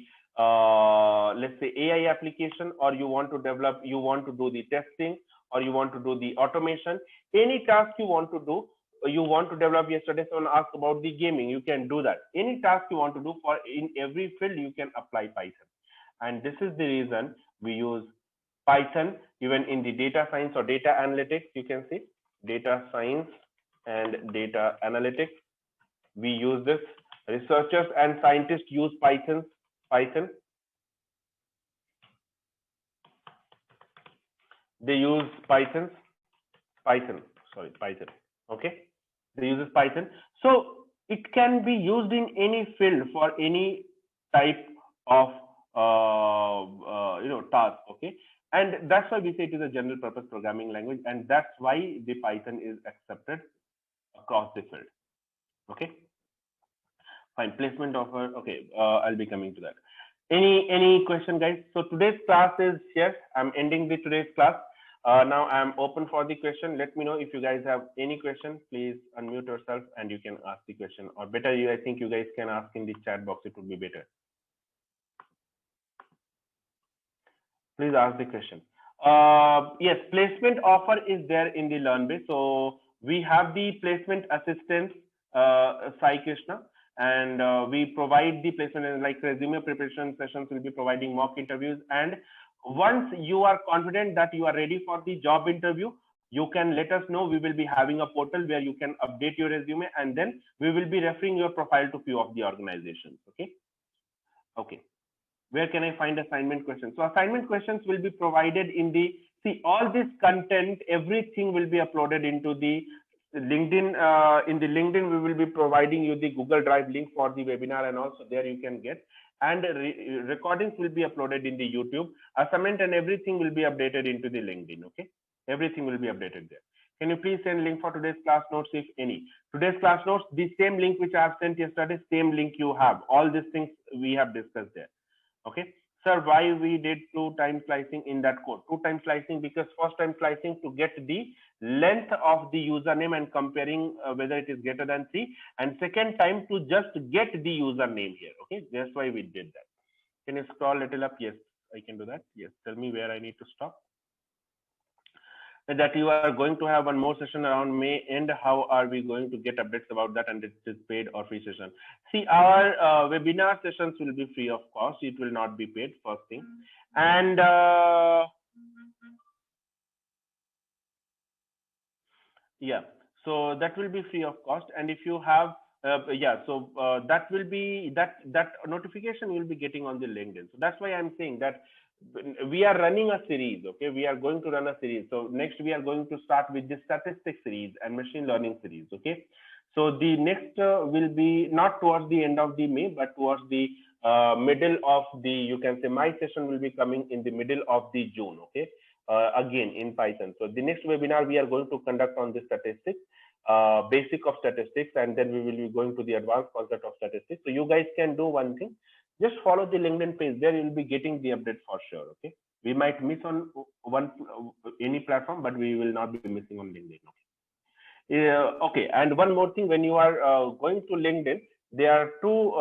let's say AI application, or you want to do the testing, or you want to do the automation, any task you want to do, you want to develop. Yesterday someone asked about the gaming, you can do that. Any task you want to do for in every field, you can apply Python. And this is the reason we use Python even in the data science or data analytics. You can see data science and data analytics, we use this. Researchers and scientists use Python. They use Python. Okay, they use Python. So it can be used in any field for any type of task. Okay, and that's why we say it is a general purpose programming language, and that's why the Python is accepted across the field. Okay, fine. Placement offer. Okay, I'll be coming to that. Any question, guys? So today's class is here. I'm ending the today's class. Now I'm open for the question. Let me know if you guys have any question. Please unmute yourself and you can ask the question. Or better, I think you guys can ask in the chat box. It would be better. Please ask the question. Yes, placement offer is there in the LearnBase. So we have the placement assistance, Sai Krishna, and we provide the placement like resume preparation sessions. We'll be providing mock interviews, and once you are confident that you are ready for the job interview, you can let us know. We will be having a portal where you can update your resume, and then we will be referring your profile to few of the organizations. Okay. Where can I find assignment questions? So assignment questions will be provided in the, all this content, everything will be uploaded into the LinkedIn. In the LinkedIn, we will be providing you the Google Drive link for the webinar, and also there you can get, and recordings will be uploaded in the YouTube. Assignment and everything will be updated into the LinkedIn. Okay, everything will be updated there. Can you please send link for today's class notes, if any? Today's class notes, the same link which I have sent yesterday, same link you have. All these things we have discussed there. Okay, sir, why we did 2-time slicing in that code? 2-time slicing because first time slicing to get the length of the username and comparing whether it is greater than 3, and second time to just get the username here. Okay, that's why we did that. Can you scroll a little up? Yes, I can do that. Yes, tell me where I need to stop. That you are going to have one more session around May end. How are we going to get updates about that, and it is paid or free session? See, our webinar sessions will be free of cost. It will not be paid, first thing. And yeah, so that will be free of cost. And if you have that will be that notification will be getting on the LinkedIn. So that's why I'm saying that we are running a series. Okay, we are going to run a series. So next we are going to start with the statistics series and machine learning series. Okay, so the next will be not towards the end of the May, but towards the middle of the, you can say my session will be coming in the middle of the June. Okay, again in Python. So the next webinar we are going to conduct on the statistics. basic of statistics, and then we will be going to the advanced concept of statistics. So you guys can do one thing, just follow the LinkedIn page. There you'll be getting the update for sure. Okay, we might miss on one any platform, but we will not be missing on LinkedIn. Okay, okay. And one more thing, when you are going to LinkedIn, there are two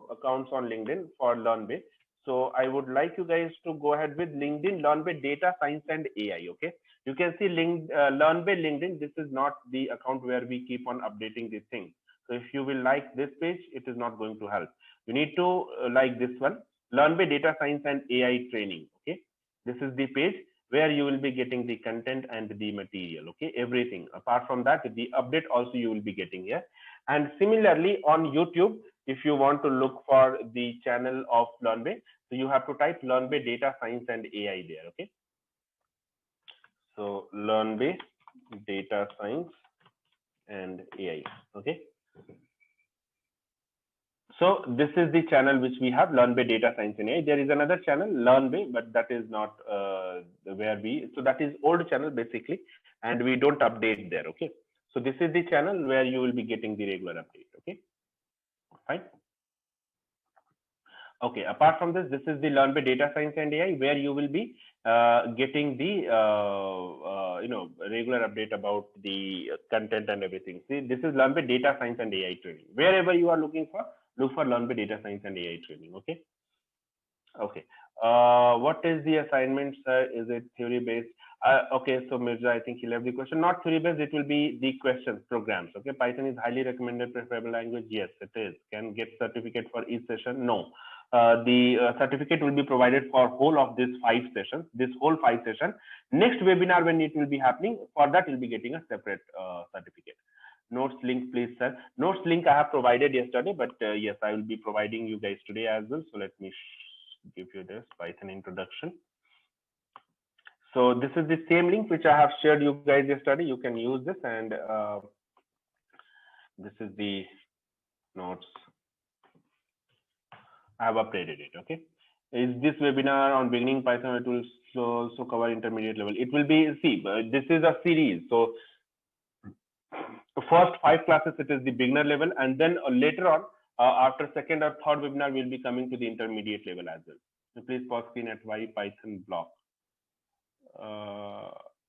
accounts on LinkedIn for LearnBay. So I would like you guys to go ahead with LinkedIn LearnBay Data Science and AI. Okay, you can see LearnBay LinkedIn. This is not the account where we keep on updating the things. So if you will like this page, it is not going to help. You need to like this one, LearnBay Data Science and AI Training. Okay, this is the page where you will be getting the content and the material. Okay, everything. Apart from that, the update also you will be getting here. And similarly on YouTube, if you want to look for the channel of LearnBay, so you have to type LearnBay Data Science and AI there. Okay, so LearnBay Data Science and AI. Okay, so this is the channel which we have, LearnBay Data Science and AI. There is another channel, LearnBay, but that is not where we, so that is old channel basically, and we don't update there. Okay, so this is the channel where you will be getting the regular update. Okay, fine. Okay, apart from this, this is the LearnBay Data Science and AI, where you will be getting the regular update about the content and everything. See, this is LearnBay Data Science and AI Training. Wherever you are looking for, look for LearnBay Data Science and AI Training. Okay. Okay. What is the assignment, sir? Is it theory based? Okay, so Mirza, I think he'll have the question. Not theory based, it will be the questions, programs. Okay, Python is highly recommended preferable language. Yes, it is. Can get certificate for each session? No. The certificate will be provided for whole of this 5 sessions, this whole 5 session. Next webinar when it will be happening, for that you'll be getting a separate certificate. Notes link, please, sir. Notes link I have provided yesterday, but yes, I will be providing you guys today as well. So let me give you this Python introduction. So this is the same link which I have shared you guys yesterday. You can use this, and this is the notes. I have updated it. Okay. Is this webinar on beginning Python? It will also cover intermediate level. It will be, see, this is a series. So the first 5 classes, it is the beginner level, and then later on, after second or third webinar, we'll be coming to the intermediate level as well. So please pause screen at why Python block.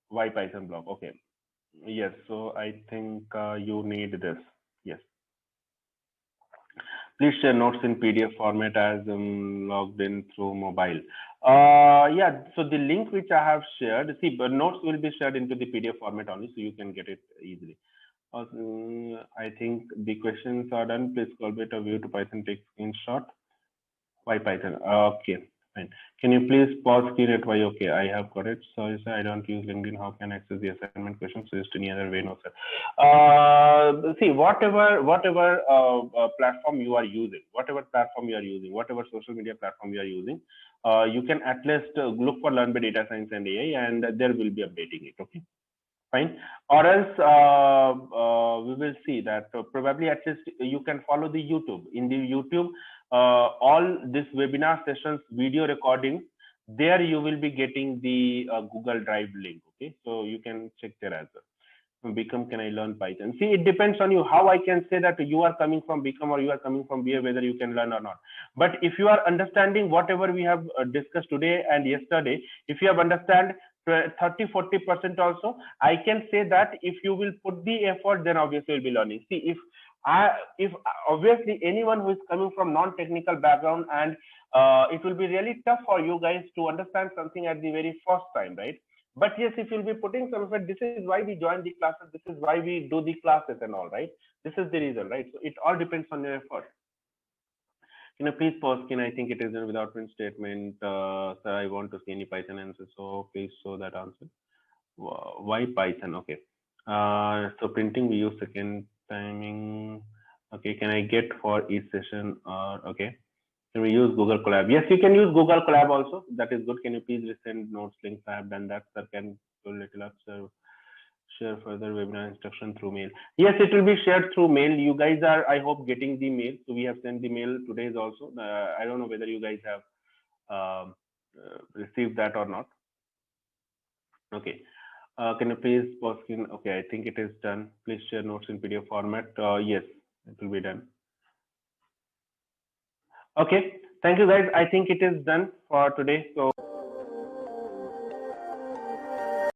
Why Python block? Okay. Yes. So I think you need this. Yes. Please share notes in PDF format as logged in through mobile. Yeah. So the link which I have shared, see, but notes will be shared into the PDF format only, so you can get it easily. I think the questions are done. Please call it a view to Python, take screenshot. Why Python? Okay, fine. Can you please pause screen at why? Okay, I have got it. Sorry, sir, I don't use LinkedIn. How can I access the assignment questions? So just any other way? No, sir. See, whatever platform you are using, whatever social media platform you are using, you can at least look for LearnBay Data Science and AI, and there will be updating it. Okay. Fine, or else we will see that probably at least you can follow the YouTube. In the YouTube, all this webinar sessions video recording, there you will be getting the Google Drive link. Okay, so you can check there as well. Become, can I learn Python? See, it depends on you. How I can say that you are coming from Become or you are coming from BA, whether you can learn or not. But if you are understanding whatever we have discussed today and yesterday, if you have understand 30-40% also, I can say that if you will put the effort, then obviously you'll be learning. See, if obviously anyone who is coming from non-technical background, and it will be really tough for you guys to understand something at the very first time, right? But yes, if you'll be putting some effort, this is why we join the classes, this is why we do the classes and all, right? This is the reason, right? So it all depends on your effort. Can you please pause? Can I think it is without print statement? Sir, I want to see any Python answer. So please show that answer. Why Python? Okay. So printing we use second timing. Okay. Can I get for each session? Okay. Can we use Google Colab? Yes, you can use Google Colab also. That is good. Can you please resend notes links? I have done that. Sir, can you little up, sir? Share further webinar instruction through mail. Yes, it will be shared through mail. You guys are, I hope, getting the mail. So we have sent the mail today's also. I don't know whether you guys have received that or not. Okay. Can you please pause screen? Okay, I think it is done. Please share notes in PDF format. Yes, it will be done. Okay, thank you guys. I think it is done for today. So